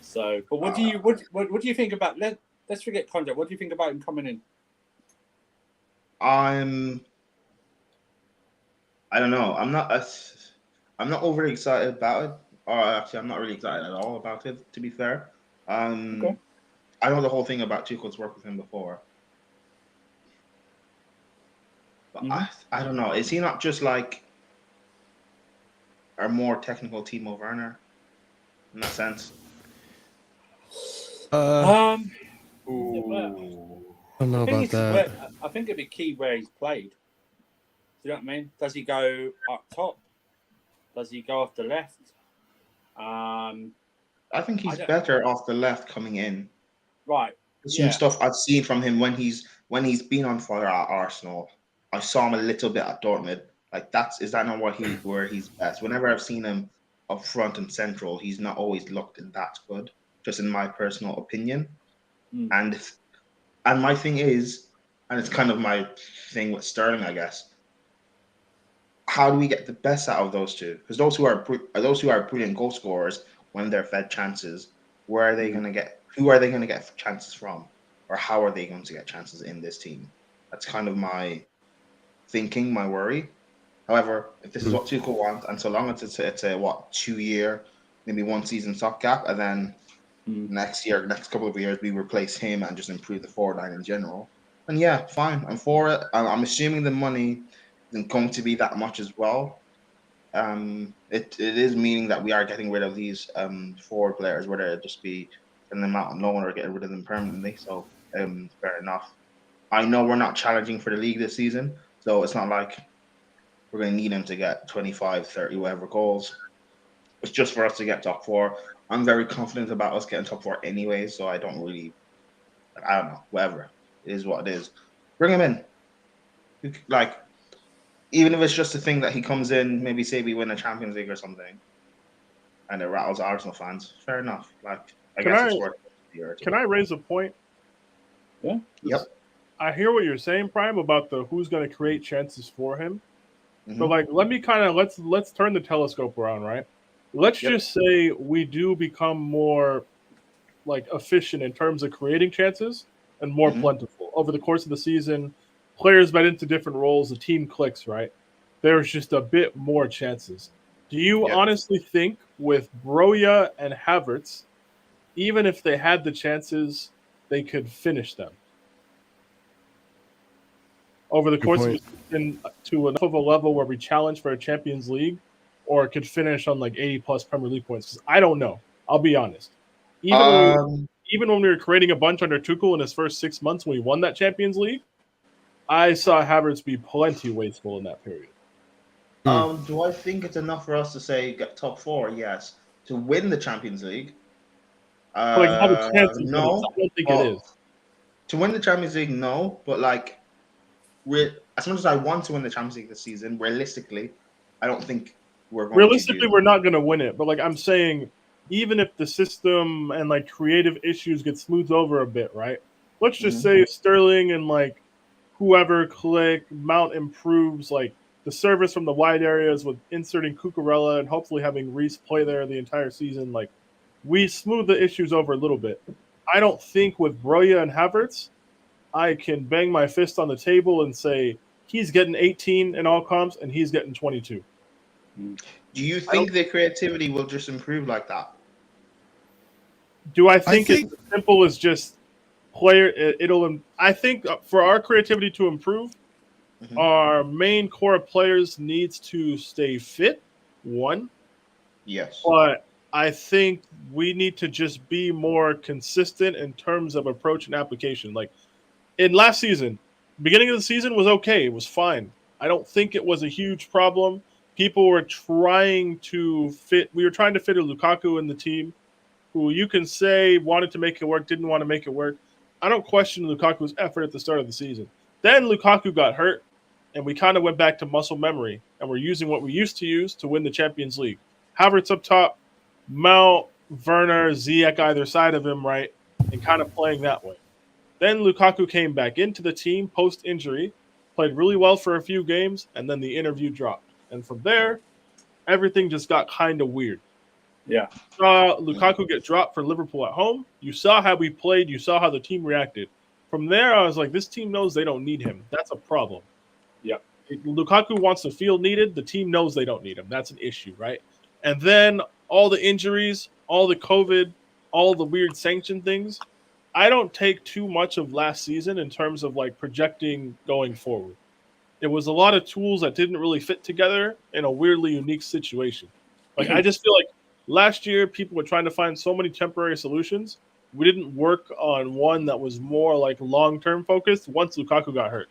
So, but what do you think about? Let's forget contract. What do you think about him coming in? I don't know. I'm not overly excited about it. Or actually, I'm not really excited at all about it. To be fair, okay. I know the whole thing about Tuchel's work with him before. But I don't know. Is he not just like a more technical Timo Werner in that sense? I don't know about that. I think it'd be key where he's played. Do you know what I mean? Does he go up top? Does he go off the left? I think he's better off the left coming in. Right. Some stuff I've seen from him when he's been on fire at Arsenal. I saw him a little bit at Dortmund. Like is that not where he's best? Whenever I've seen him up front and central, he's not always looked that good. Just in my personal opinion. And my thing is, and it's kind of my thing with Sterling, I guess. How do we get the best out of those two? Because those who are brilliant goal scorers, when they're fed chances, where are they going to get? Who are they going to get chances from, or how are they going to get chances in this team? That's kind of my thinking, my worry. However, if this is what Tuchel wants, and so long as it's a 2-year, maybe 1 season stopgap, and then next couple of years we replace him and just improve the forward line in general, then yeah, fine, I'm for it. I'm assuming the money isn't going to be that much as well. It is meaning that we are getting rid of these forward players, whether it just be sending them out on loan or getting rid of them permanently. So fair enough. I know we're not challenging for the league this season, so it's not like we're going to need him to get 25, 30, whatever goals. It's just for us to get top 4. I'm very confident about us getting top 4 anyway, so I don't know, whatever. It is what it is. Bring him in. Like, even if it's just a thing that he comes in, maybe say we win a Champions League or something, and it rattles Arsenal fans, fair enough. Like, I guess it's worth it. Can I raise a point? Yeah. Yep. I hear what you're saying, Prime, about the who's going to create chances for him. But like, let's turn the telescope around, right? Let's just say we do become more like efficient in terms of creating chances and more plentiful over the course of the season. Players get into different roles, the team clicks, right? There's just a bit more chances. Do you honestly think with Broja and Havertz, even if they had the chances, they could finish them over the course of the season to enough of a level where we challenge for a Champions League, or it could finish on like 80+ Premier League points? Because I don't know. I'll be honest. Even when we were creating a bunch under Tuchel in his first 6 months when we won that Champions League, I saw Havertz be plenty wasteful in that period. Do I think it's enough for us to say get top 4? Yes. To win the Champions League? Like have a chance. No. I don't think it is. To win the Champions League, no. But like, as much as I want to win the Champions League this season, realistically, I don't think we're going realistically, we're not going to win it. But like I'm saying, even if the system and like creative issues get smoothed over a bit, right? Let's just say Sterling and like whoever Mount improves like the service from the wide areas with inserting Cucurella and hopefully having Reece play there the entire season. Like we smooth the issues over a little bit. I don't think with Broja and Havertz, I can bang my fist on the table and say he's getting 18 in all comps and he's getting 22. Do you think the creativity will just improve like that? Do I think it's as simple as just player? I think for our creativity to improve, our main core of players needs to stay fit. One, Yes. but I think we need to just be more consistent in terms of approach and application. Like in last season, beginning of the season was okay. It was fine. I don't think it was a huge problem. People were trying to fit. We were trying to fit a Lukaku in the team, who you can say wanted to make it work, didn't want to make it work. I don't question Lukaku's effort at the start of the season. Then Lukaku got hurt, and we kind of went back to muscle memory, and we're using what we used to use to win the Champions League. Havertz up top, Mount, Werner, Ziyech either side of him, right, and kind of playing that way. Then Lukaku came back into the team post-injury, played really well for a few games, and then the interview dropped. And from there, everything just got kind of weird. Yeah. Lukaku get dropped for Liverpool at home. You saw how we played. You saw how the team reacted. From there, I was like, this team knows they don't need him. That's a problem. Yeah. If Lukaku wants to feel needed, the team knows they don't need him. That's an issue, right? And then all the injuries, all the COVID, all the weird sanction things. I don't take too much of last season in terms of like projecting going forward. It was a lot of tools that didn't really fit together in a weirdly unique situation. Like I just feel like last year people were trying to find so many temporary solutions. We didn't work on one that was more like long-term focused once Lukaku got hurt.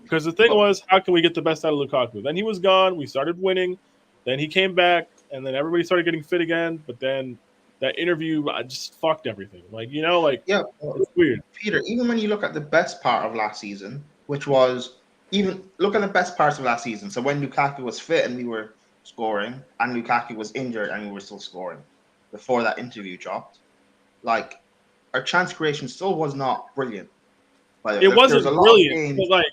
Because the thing was, how can we get the best out of Lukaku? Then he was gone. We started winning. Then he came back, and then everybody started getting fit again. But then that interview just fucked everything. Like, you know, like, yeah, it's weird. Peter, even when you look at the best part of last season, which was even look at the best parts of last season. So when Lukaku was fit and we were scoring, and Lukaku was injured and we were still scoring before that interview dropped, like our chance creation still was not brilliant. Like, it wasn't brilliant, but like,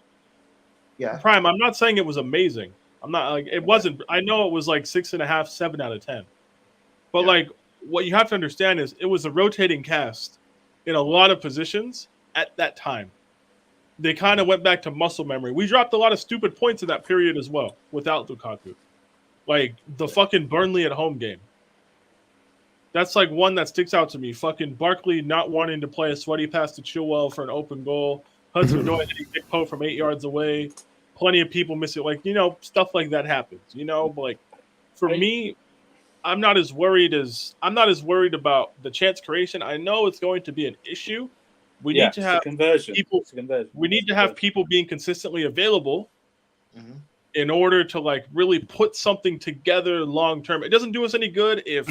yeah, Prime. I'm not saying it was amazing. I'm not like it wasn't. I know it was like 6.5, 7 out of 10. But like, what you have to understand is it was a rotating cast in a lot of positions at that time. They kind of went back to muscle memory. We dropped a lot of stupid points in that period as well without Lukaku. Like the fucking Burnley at home game. That's like one that sticks out to me. Fucking Barkley not wanting to play a sweaty pass to Chilwell for an open goal. Hudson-Odoi hitting Dick Poe from 8 yards away. Plenty of people miss it. Like, you know, stuff like that happens. You know, but like for me, I'm not as worried about the chance creation. I know it's going to be an issue. We need to have people. We need to have people being consistently available in order to like really put something together long term. It doesn't do us any good if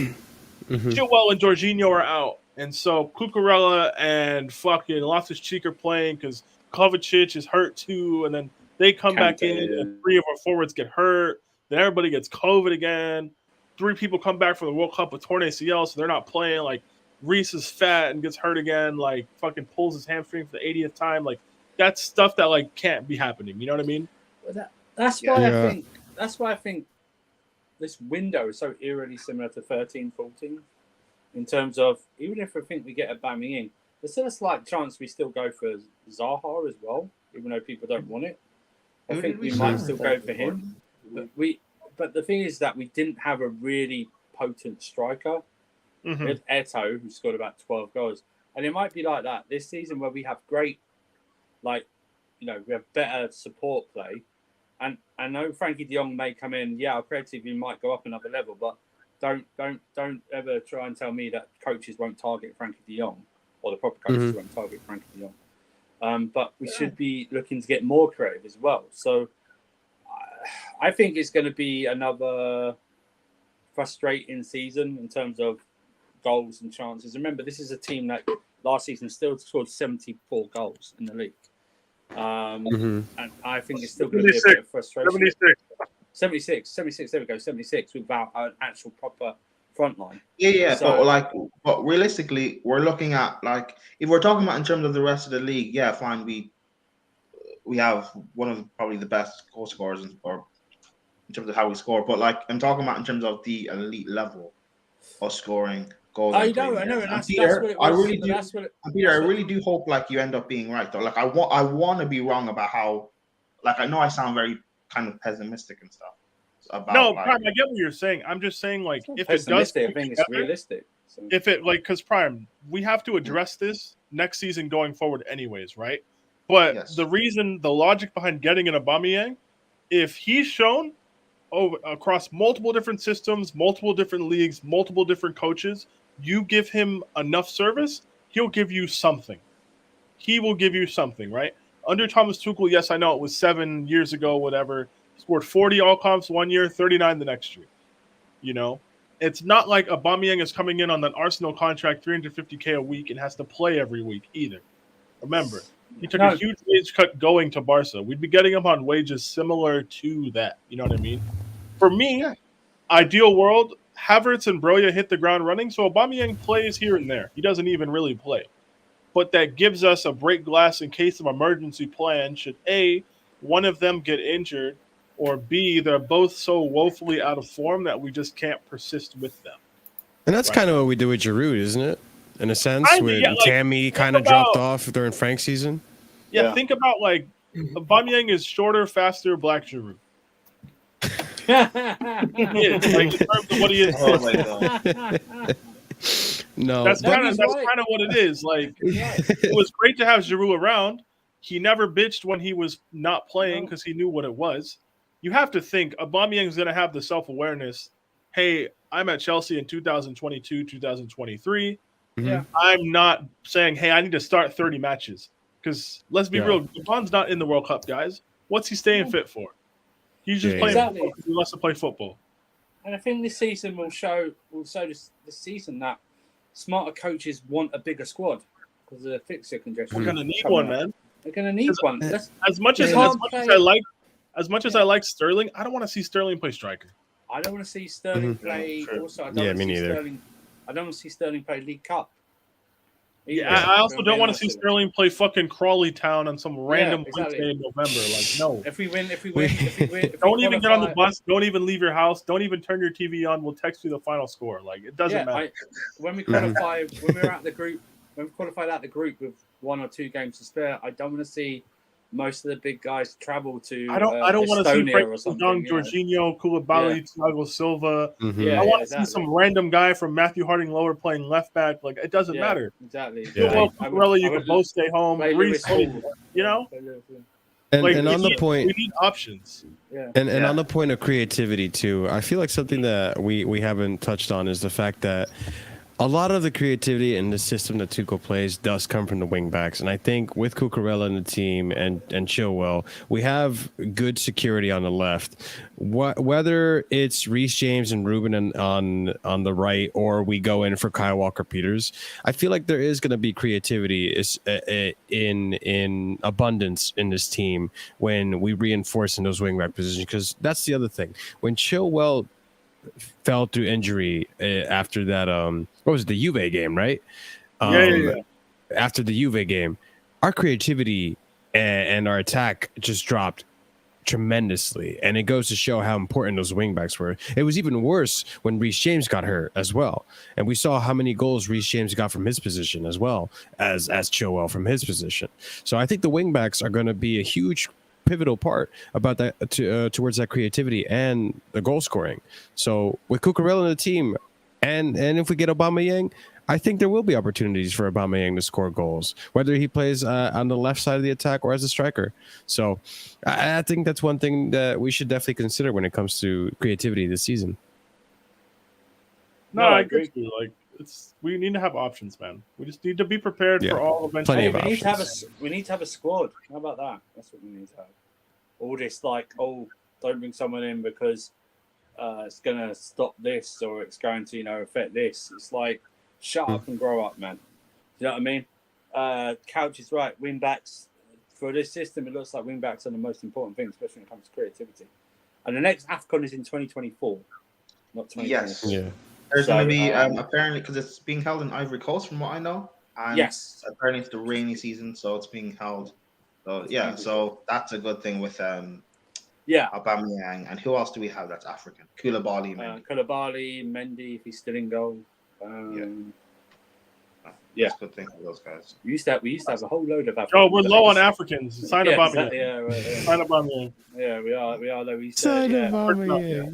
Chilwell and Jorginho are out, and so Cucurella and fucking Loftus-Cheek are playing because Kovacic is hurt too, and then they come back in, and 3 of our forwards get hurt. Then everybody gets COVID again. 3 people come back from the World Cup with torn ACL, so they're not playing. Like Reese is fat and gets hurt again. Like fucking pulls his hamstring for the 80th time. Like that's stuff that like can't be happening. You know what I mean? That's why I think this window is so eerily similar to 13-14 in terms of even if we think we get Aubamayang, there's still a slight chance we still go for Zaha as well, even though people don't want it. I think we might still go for him. But the thing is that we didn't have a really potent striker. We had Eto, who scored about 12 goals. And it might be like that this season where we have great, like, you know, we have better support play. And I know Frenkie De Jong may come in. Yeah, our creativity might go up another level, but don't ever try and tell me that coaches won't target Frenkie De Jong or the proper coaches won't target Frenkie De Jong. But we should be looking to get more creative as well. So I think it's going to be another frustrating season in terms of goals and chances. Remember, this is a team that last season still scored 74 goals in the league. And I think it's still going to be a bit of frustration. 76, there we go, 76 without an actual proper front line. But realistically, we're looking at, like, if we're talking about in terms of the rest of the league, yeah, fine, we have one of probably the best goal scorers in terms of how we score. But like I'm talking about in terms of the elite level of scoring, goal. I line know, creating and areas. And that's Peter, what it I was. really do. That's what it, And Peter, I that's what- really do hope like you end up being right though. Like I want to be wrong about how. Like I know I sound very kind of pessimistic and stuff about No, like. Prime, I get what you're saying. I'm just saying, like, it's not if it does, pessimistic, I come think it's together, realistic. So. if it like, because Prime, we have to address this next season going forward, anyways, right? But Yes. the reason, the logic behind getting an Aubamayang, if he's shown over across multiple different systems, multiple different leagues, multiple different coaches, you give him enough service, he'll give you something. He will give you something, right? Under Thomas Tuchel, yes, I know it was 7 years ago, whatever. He scored 40 all comps 1 year, 39 the next year. You know, it's not like Aubamayang is coming in on that Arsenal contract, 350K a week, and has to play every week either. Remember, he took a huge wage cut going to Barca. We'd be getting him on wages similar to that. You know what I mean? For me, Yeah. ideal world, Havertz and Broja hit the ground running, so Aubamayang plays here and there. He doesn't even really play. But that gives us a break glass in case of emergency plan should A, one of them get injured, or B, they're both so woefully out of form that we just can't persist with them. And that's Right. kind of what we did with Giroud, isn't it? In a sense, Kinda, with yeah, like, Tammy kind of about- dropped off during Frank's season. Yeah, think about like Aubamayang is shorter, faster, black Giroud. He is, like, in terms of what he is. Oh my God. No, That's but- kind of what it is. Like, it was great to have Giroud around. He never bitched when he was not playing because he knew what it was. You have to think Aubameyang is going to have the self-awareness. Hey, I'm at Chelsea in 2022, 2023. Yeah. I'm not saying, hey, I need to start 30 matches. Because let's be real, Javon's not in the World Cup, guys. What's he staying fit for? He's just playing Exactly. football because he wants to play football. And I think this season will show this season that smarter coaches want a bigger squad because of the fixture congestion. We're going to need one, man. They're going to need one. As much as I like Sterling, I don't want to see Sterling play striker. I don't want to see Sterling play. True. Also, I don't want me to see neither. Sterling. I don't want to see Sterling play League Cup. Yeah, I also don't want to see Sterling play fucking Crawley Town on some random exactly. Wednesday in November. Like, no. If we win, Don't even get on the bus. Don't even leave your house. Don't even turn your TV on. We'll text you the final score. Like, it doesn't matter. When we qualify, when we're out the group, when we qualified out the group with 1 or 2 games to spare, I don't want to see most of the big guys travel to. I don't want to see Estonia Frenkie De Jong, Jorginho, Koulibaly, Thiago Silva. Yeah, I want to see some random guy from Matthew Harding Lower playing left back. Like, it doesn't matter. Exactly. Well, Cucurella, you can both stay home. Reece, you know. And on the point, we need options. Yeah. And on the point of creativity too, I feel like something that we haven't touched on is the fact that a lot of the creativity in the system that Tuchel plays does come from the wing backs. And I think with Cucurella and the team and Chilwell, we have good security on the left. Whether it's Reece James and Ruben on the right, or we go in for Kyle Walker-Peters, I feel like there is going to be creativity in abundance in this team when we reinforce in those wing back positions. Because that's the other thing. When Chilwell fell through injury after that what was it, the Juve game, right? After the Juve game, our creativity and our attack just dropped tremendously, and it goes to show how important those wingbacks were. It was even worse when Reece James got hurt as well, and we saw how many goals Reece James got from his position as well as Chilwell from his position. So I think the wingbacks are going to be a huge pivotal part about that towards that creativity and the goal scoring. So with Cucurella in the team, and if we get Aubamayang, I think there will be opportunities for Aubamayang to score goals, whether he plays on the left side of the attack or as a striker. So I think that's one thing that we should definitely consider when it comes to creativity this season. No, I agree with you. Like, we need to have options, man. We just need to be prepared for all eventual. Plenty of we need to have a squad. How about that? That's what we need to have. All this like, don't bring someone in because it's gonna stop this or it's going to affect this. It's like, shut up and grow up, man. You know what I mean? Couch is right. Wing backs for this system, it looks like wing backs are the most important thing, especially when it comes to creativity. And the next AFCON is in 2024, not 2024. Yes. Yeah. There's going to be apparently, because it's being held in Ivory Coast, from what I know. And yes. Apparently it's the rainy season, so it's being held. So yeah, so that's a good thing with Aubameyang. And who else do we have that's African? Koulibaly, Mendy, if he's still in goal. Yeah. That's a good thing for those guys. We used to have a whole load of Africans. Oh, we're low on Africans. Sign yeah, Aubameyang. exactly, yeah, right, yeah. Sign Aubameyang. Yeah, we are low. We Sign yeah. Aubameyang.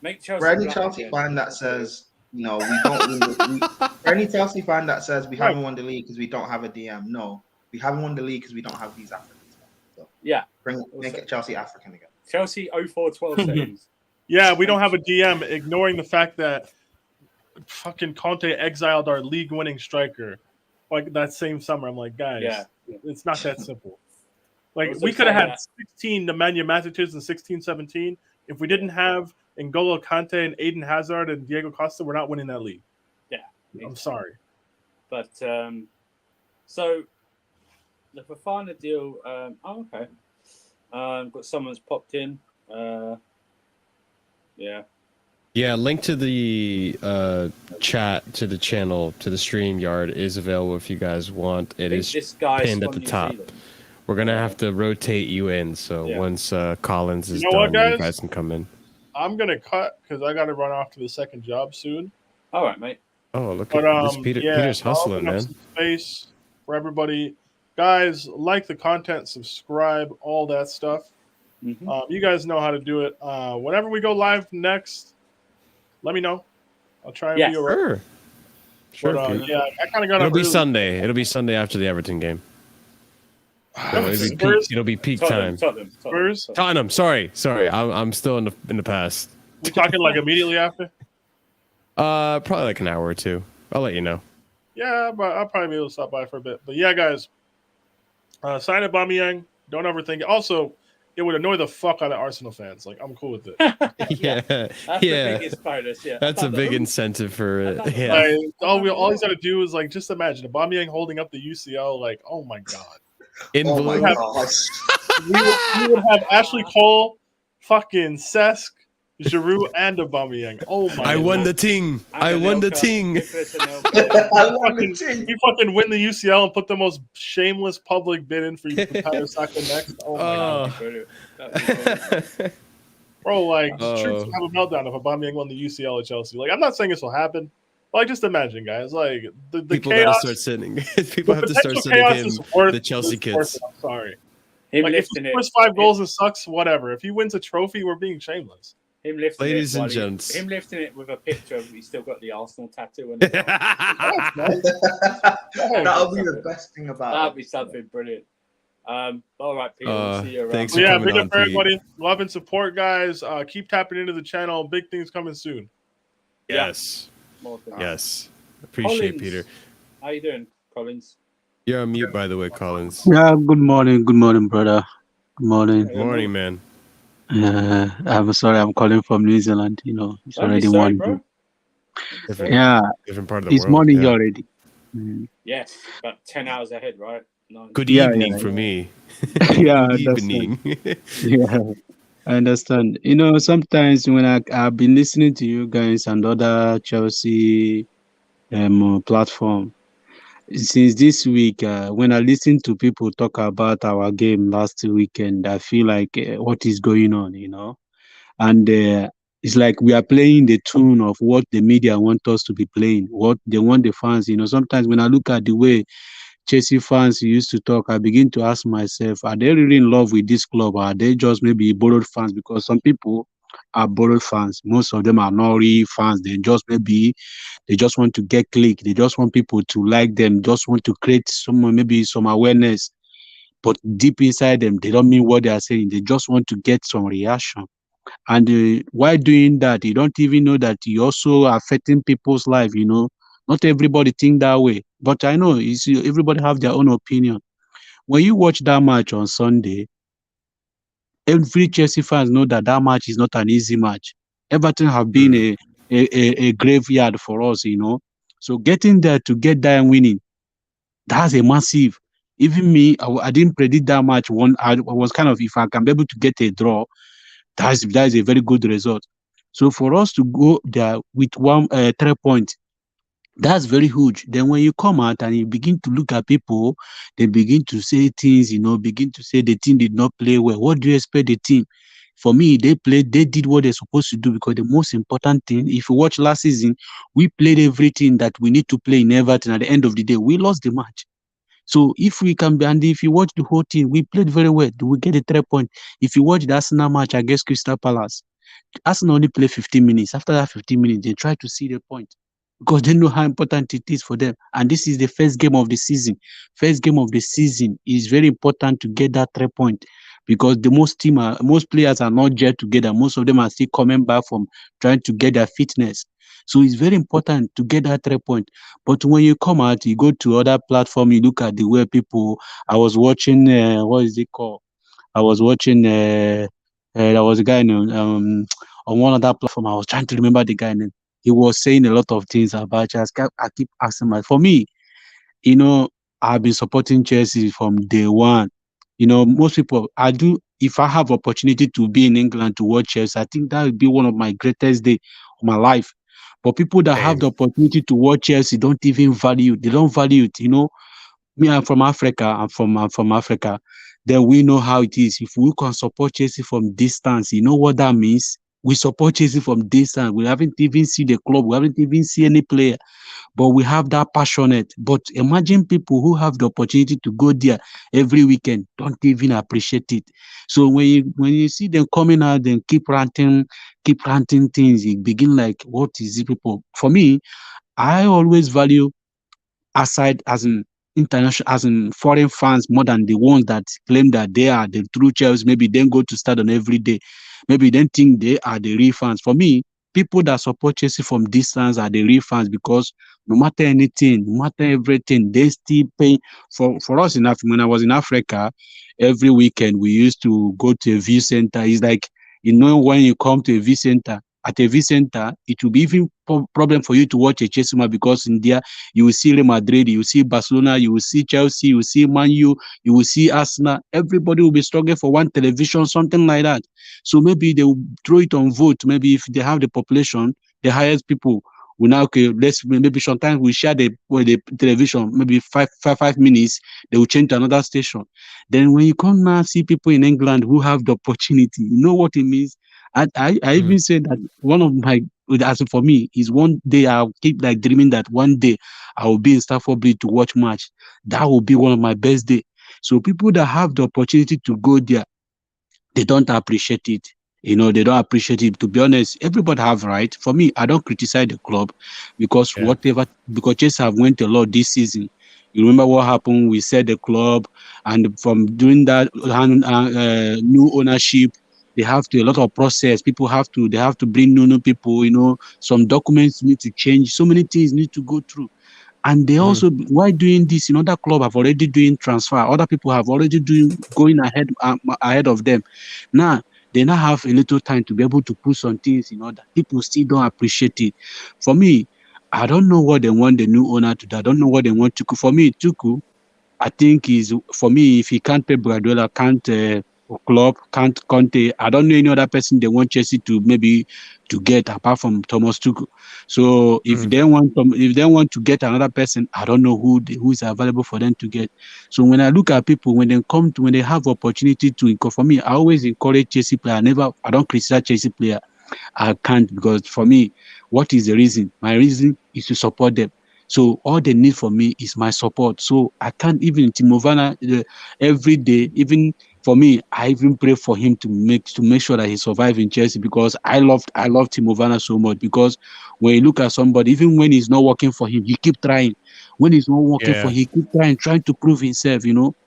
Make Chelsea For any black Chelsea again. fan that says, we don't win for any Chelsea fan that says we haven't won the league because we don't have a DM, no, we haven't won the league because we don't have these Africans. So Yeah, make it Chelsea African again. Chelsea 0412 settings. Yeah, we don't have a DM, ignoring the fact that fucking Conte exiled our league-winning striker like that same summer. I'm like, guys, it's not that simple. Like, we could have had 16 Nemanja Maticic in 16-17. If we didn't have N'Golo Kante and Aiden Hazard and Diego Costa, we're not winning that league. Yeah. I'm sorry. But, so, the Fofana deal, okay. Got someone's popped in. Yeah. Yeah, link to the chat, to the channel, to the stream yard is available if you guys want. It is pinned at the top. We're going to have to rotate you in, so once Collins is done, you guys can come in. I'm going to cut because I got to run off to the second job soon. All right, mate. Oh, look at this. Peter's hustling, man. Some space for everybody. Guys, like the content, subscribe, all that stuff. Mm-hmm. You guys know how to do it. Whenever we go live next, let me know. I'll try and be around. Sure. But, I kind of got. It'll be Sunday. It'll be Sunday after the Everton game. It'll be peak time. Tottenham. Sorry. I'm still in the past. We talking like immediately after? Probably like an hour or two. I'll let you know. Yeah, but I'll probably be able to stop by for a bit. But yeah, guys, sign Aubameyang. Don't overthink it. Also, it would annoy the fuck out of Arsenal fans. Like, I'm cool with it. That's the biggest bonus. Yeah, that's a big incentive for it. Yeah. Like, all he's got to do is like just imagine Aubameyang holding up the UCL. Like, oh my god. In blue. We would have Ashley Cole, fucking Cesc, Giroud, and Aubameyang. Oh my! I won the ting. I won the ting. You fucking win the UCL and put the most shameless public bid in for you to Bukayo Saka next. Oh my god, bro! Like, troops have a meltdown if Aubameyang won the UCL at Chelsea. Like, I'm not saying this will happen. Like, just imagine, guys. Like, the people chaos. Gotta start sitting. People have to start sitting him. The Chelsea kids. I'm sorry. Like, if he scores 5 goals and sucks, whatever. If he wins a trophy, we're being shameless. Him lifting Ladies and gents. Him lifting it with a picture of he's still got the Arsenal tattoo. That'll be the best thing about it. That'll be something brilliant. All right, Peter. We'll see you around. Thanks So for yeah, coming big on, up for everybody. Love and support, guys. Keep tapping into the channel. Big things coming soon. Yes. Yes. Appreciate Collins. Peter. How you doing, Collins? You're on mute, by the way, Collins. Yeah, good morning, brother. Good morning. Good morning, man. I'm sorry, I'm calling from New Zealand. It's already sorry, morning. Different part of the it's world. morning here already. Yes, about 10 hours ahead, right? Good evening for me. Yeah, Good evening. Yeah, I understand. Sometimes when I've been listening to you guys and other Chelsea platform, since this week, when I listen to people talk about our game last weekend, I feel like what is going on, and it's like we are playing the tune of what the media want us to be playing, what they want the fans. Sometimes when I look at the way Chelsea fans used to talk, I begin to ask myself, are they really in love with this club, or are they just maybe borrowed fans? Because some people are borrowed fans. Most of them are not real fans. They just want to get click. They just want people to like them, just want to create some awareness. But deep inside them, they don't mean what they are saying. They just want to get some reaction. And while doing that, you don't even know that you're also affecting people's life, Not everybody think that way. But I know everybody have their own opinion. When you watch that match on Sunday, every Chelsea fans know that match is not an easy match. Everton have been a graveyard for us, So getting there to get there and winning, that's a massive. Even me, I didn't predict that match. I was kind of, if I can be able to get a draw, that is a very good result. So for us to go there with 3 points, that's very huge. Then when you come out and you begin to look at people, they begin to say things, begin to say the team did not play well. What do you expect the team? For me, they did what they're supposed to do, because the most important thing, if you watch last season, we played everything that we need to play in Everton. At the end of the day, we lost the match. So if we can be, and if you watch the whole team, we played very well. We get a 3 point. If you watch the Arsenal match against Crystal Palace, Arsenal only play 15 minutes. After that 15 minutes, they try to see the point, because they know how important it is for them. And this is the first game of the season. First game of the season is very important to get that 3 point, because the most players are not gelled together. Most of them are still coming back from trying to get their fitness. So it's very important to get that 3 point. But when you come out, you go to other platform, you look at the way people. I was watching. What is it called? I was watching. There was a guy on one other platform. I was trying to remember the guy name. He was saying a lot of things about Chelsea. I keep asking for me, you know, I've been supporting Chelsea from day one. Most people, I do. If I have opportunity to be in England to watch Chelsea, I think that would be one of my greatest day of my life. But people that have the opportunity to watch Chelsea don't even value. They don't value it. Me, I'm from Africa. I'm from Africa. Then we know how it is. If we can support Chelsea from distance, you know what that means? We support Chelsea from distance. We haven't even seen the club. We haven't even seen any player, but we have that passionate. But imagine people who have the opportunity to go there every weekend don't even appreciate it. So when you see them coming out and keep ranting things, you begin like, what is it, people? For me, I always value aside as in international, as in foreign fans, more than the ones that claim that they are the true Chelsea. Maybe they go to stadium every day. Maybe they think they are the real fans. For me, people that support Chelsea from distance are the real fans, because no matter anything, no matter everything, they still pay for us in Africa. When I was in Africa, every weekend we used to go to a view center. It's like, when you come to a view center, at a view center, it will be even problem for you to watch a Chelsea match, because in there you will see Real Madrid, you will see Barcelona, you will see Chelsea, you will see Man U, you will see Arsenal. Everybody will be struggling for one television, something like that. So maybe they will throw it on vote. Maybe if they have the population, the highest people will now, okay, maybe sometimes we share the television, maybe 5 minutes, they will change to another station. Then when you come now see people in England who have the opportunity, you know what it means? I even said that one of my, as for me, is one day I'll keep like dreaming that one day I will be in Stamford Bridge to watch match. That will be one of my best day. So people that have the opportunity to go there, they don't appreciate it. They don't appreciate it. To be honest, everybody have right. For me, I don't criticize the club, because because Chelsea have went a lot this season. You remember what happened? We said the club, and from doing that new ownership, they have to a lot of process. They have to bring new people. Some documents need to change. So many things need to go through. And they also, why doing this? Other club have already doing transfer. Other people have already going ahead of them. Now they now have a little time to be able to put some things in order. People still don't appreciate it. For me, I don't know what they want the new owner to do. I don't know what they want Tuku. For me, Tuku, I think if he can't pay Guardiola, can't Klopp, can't Conte, I don't know any other person they want Chelsea to maybe to get apart from Thomas Tuchel. So if they want to get another person, I don't know who is available for them to get. So when I look at people, when they have opportunity to, for me, I always encourage Chelsea player. I don't criticize Chelsea player. I can't, because for me, what is the reason? My reason is to support them. So all they need from me is my support. So I can't, even Timo Werner every day, even for me, I even pray for him to make sure that he survives in Chelsea, because I love Timo Werner so much. Because when you look at somebody, even when it's not working for him, he keep trying. When it's not working for him, he keep trying to prove himself.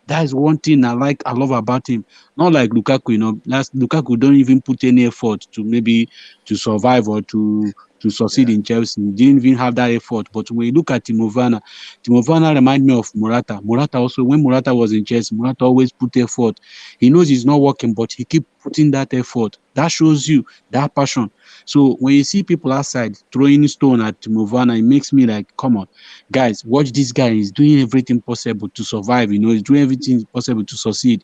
That is one thing I love about him. Not like Lukaku. Lukaku don't even put any effort to survive or to succeed in Chelsea. He didn't even have that effort. But when you look at Timo Werner reminds me of Morata. Morata also, when Morata was in Chelsea, Morata always put effort. He knows it's not working, but he keep putting that effort. That shows you that passion. So when you see people outside throwing stone at Timo Werner, it makes me like, come on, guys, watch this guy. He's doing everything possible to survive. He's doing everything possible to succeed.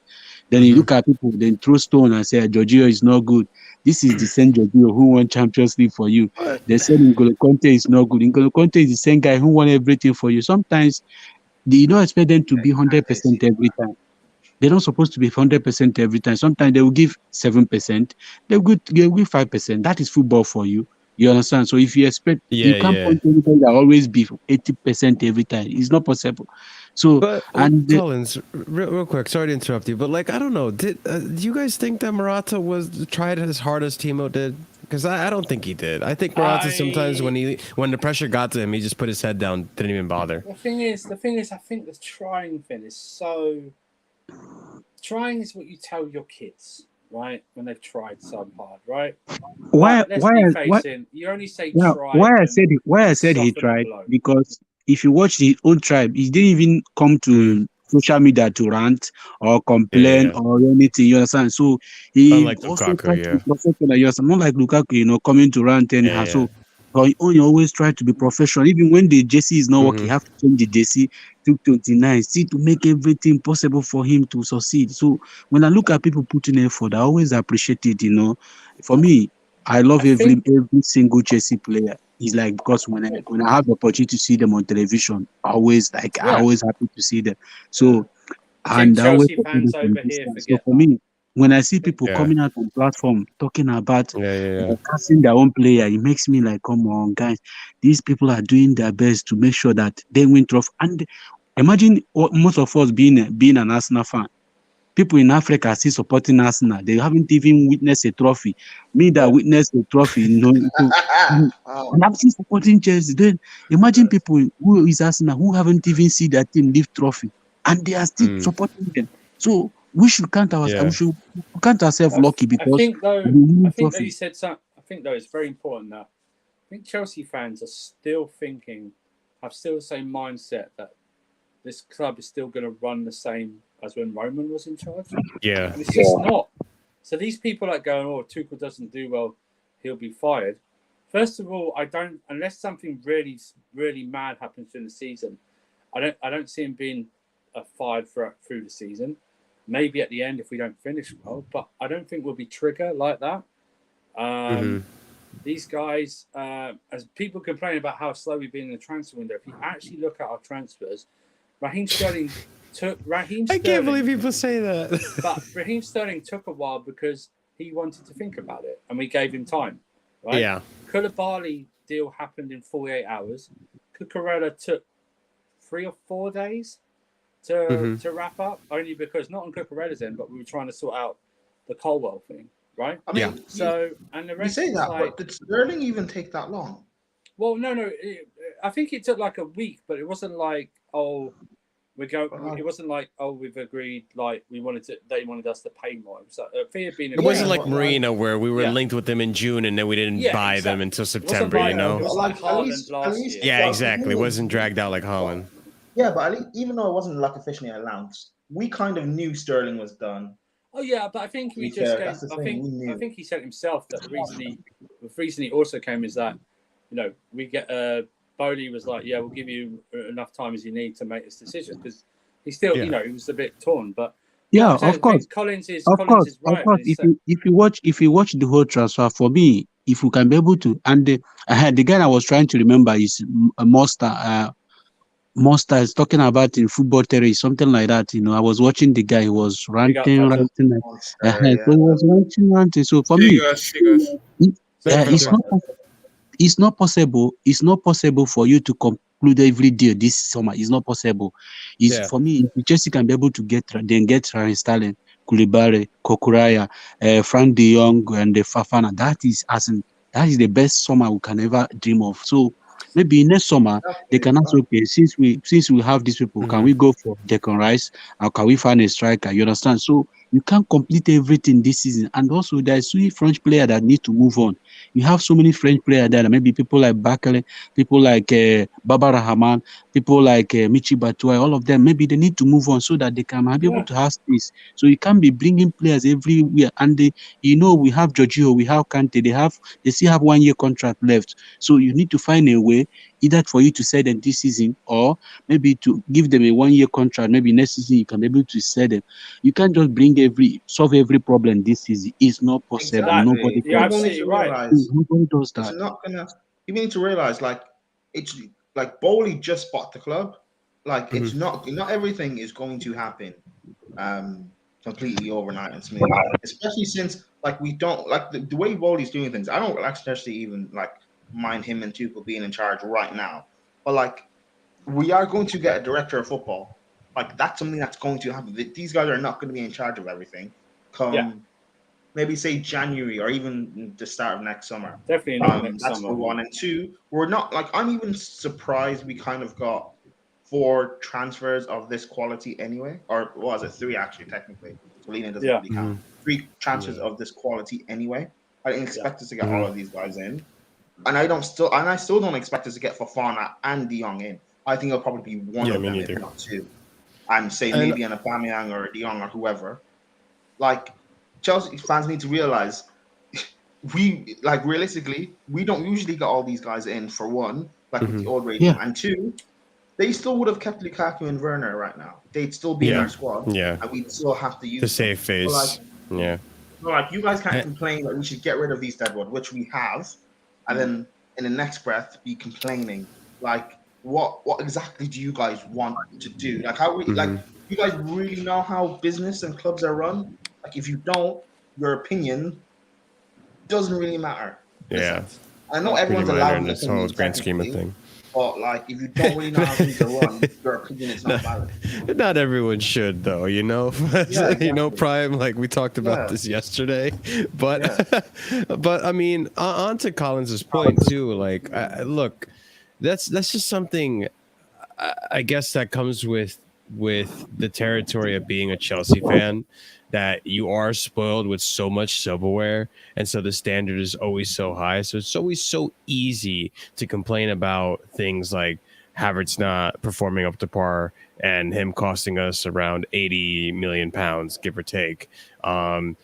Then you look at people, then throw stone and say, Jorginho is not good. This is the same Jorginho who won Champions League for you. They said N'Golo Conte is not good. N'Golo Conte is the same guy who won everything for you. Sometimes you don't expect them to be 100% every time. They're not supposed to be 100% every time. Sometimes they will give 7%. They'll give 5%. That is football for you. You understand? So if you expect, you Yeah, can't yeah. point anybody that always be 80% every time. It's not possible. So, But and Collins, real quick, sorry to interrupt you, but like I don't know, do you guys think that Morata was tried as hard as Timo did? Because I don't think he did. I think Morata sometimes when the pressure got to him, he just put his head down, didn't even bother. The thing is, I think the trying thing is so. Trying is what you tell your kids, right? When they've tried so hard, right? why, But let's why, be why, facing. You only say yeah, try when why I to said he soften a tried, blow. because if you watch his own tribe, he didn't even come to social media to rant or complain Yeah. or anything. You understand? So he Unlike also Lukaku, tried to be yeah. professional. You understand? Not like Lukaku, coming to rant anyhow. Yeah, So but he always try to be professional. Even when the JC is not working, you have to change the JC to 29. See, to make everything possible for him to succeed. So when I look at people putting effort, I always appreciate it. For me, I love I think every single Chelsea player. It's like, because when I have the opportunity to see them on television, I always happy to see them. So, I think and I always Chelsea support them fans from over this here side. So forget for that. me, when I see people yeah, coming out on platform talking about yeah. casting their own player, it makes me like, come on, guys, these people are doing their best to make sure that they win trophy. And imagine most of us being an Arsenal fan. People in Africa are still supporting Arsenal. They haven't even witnessed a trophy. Me that Yeah. witnessed a trophy, so, Oh, and I'm still supporting Chelsea. Then imagine people who is Arsenal who haven't even seen their team lift trophy, and they are still supporting them. So we should count ourselves. Yeah. We should count ourselves lucky I because think though. we win You trophies. said something. I think though it's very important that I think Chelsea fans are still have still the same mindset that this club is still going to run the same as when Roman was in charge, Yeah. and it's just not. So these people that going, "Oh, Tuchel doesn't do well, he'll be fired." First of all, I don't unless something really, really mad happens during the season. I don't see him being fired through the season. Maybe at the end if we don't finish well, but I don't think we'll be trigger like that. These guys, as people complain about how slow we've been in the transfer window, if you actually look at our transfers, Raheem Sterling I can't believe people say that. but Raheem Sterling took a while because he wanted to think about it, and we gave him time. Right? Yeah. Koulibaly deal happened in 48 hours. Cucurella took 3 or 4 days to wrap up, only because not on Cucurella's end, but we were trying to sort out the Colwell thing, right? I mean, Yeah. So and the you rest say is that, like, but did Sterling even take that long? well, no, I think it took like a week, but it wasn't like it wasn't like we've agreed like they wanted us to pay more. So fee had been It wasn't agreed. like Marino where we were Yeah. linked with them in June and then we didn't Yeah, buy them exactly. until It wasn't September, like, you know? It was like at Haaland least last year. Yeah, exactly. It wasn't dragged out like Holland. Yeah, but at least, even though it wasn't like officially announced, we kind of knew Sterling was done. Oh yeah, but I think we be just fair, came. that's the thing, we knew. I think he said himself that the reason he also came is that, we get Bowley was like, yeah, we'll give you enough time as you need to make this decision, because he still, Yeah. he was a bit torn. But Yeah, I'm saying, of course. Collins is Of course, of right. course. If you watch the whole transfer, for me, if you can be able to, and I had the guy I was trying to remember is Monster. Monster is talking about in football theory, something like that. I was watching the guy. He was Big up, ranting, fella. ranting. Monster, yeah. So he was ranting. So for me, Figures. it's not. It's not possible for you to conclude every deal this summer. It's not possible. Yeah. For me, if Chelsea can be able to get Raheem Sterling, Koulibaly, Kokuraya, Frank De Jong, and the Fafana, that is the best summer we can ever dream of. So maybe next summer they can ask, okay, since we have these people, can we go for Declan Rice, or can we find a striker? You understand? So you can't complete everything this season, and also there's three French players that need to move on. You have so many French players there. Maybe people like Bakele, people like Baba Rahman, people like Michi Batshuayi, all of them. Maybe they need to move on so that they can be able to have space. So you can't be bringing players everywhere. And we have Giorgio, we have Kante. They still have 1 year contract left. So you need to find a way either for you to sell them this season or maybe to give them a 1 year contract. Maybe next season you can be able to sell them. You can't just solve every problem this season. It's not possible. Exactly. Nobody You're can. absolutely right. Nobody does It's that. not gonna. You need to realize, it's like Bowley just bought the club. It's not everything is going to happen completely overnight and smooth. Especially since like we don't like the way Bowley's doing things. I don't actually even like mind him and Tuchel being in charge right now. But like we are going to get a director of football. Like that's something that's going to happen. These guys are not going to be in charge of everything. Come maybe say January or even the start of next summer. Definitely not next that's summer. for one. And two, we're not like I'm even surprised we kind of got 4 transfers of this quality anyway, or was it 3 actually technically? Solina doesn't really count. 3 transfers of this quality anyway. I didn't expect us to get all of these guys in, and I still don't expect us to get Fofana and De Jong in. I think it'll probably be one of them, if not 2, and say maybe an Aubamayang or a De Jong or whoever. Like Chelsea fans need to realize we like realistically we don't usually get all these guys in for one, like with the old regime, and 2. They still would have kept Lukaku and Werner right now. They'd still be in our squad. Yeah. And we'd still have to use the safe face. Like you guys can't complain that we should get rid of these deadwood, which we have, and then in the next breath be complaining. Like what exactly do you guys want to do? Like how like you guys really know how business and clubs are run? Like if you don't, your opinion doesn't really matter. Yeah. I know everyone's allowed in this whole grand scheme of things. But like, if you don't really know how things are run, your opinion is not valid. Not everyone should, though. You know, exactly. You know, Prime. Like we talked about this yesterday, but but I mean, on to Collins's point too. Like, look, that's just something. I guess that comes with the territory of being a Chelsea fan. That you are spoiled with so much silverware, and so the standard is always so high. So it's always so easy to complain about things like Havertz not performing up to par and him costing us around 80 million pounds, give or take. You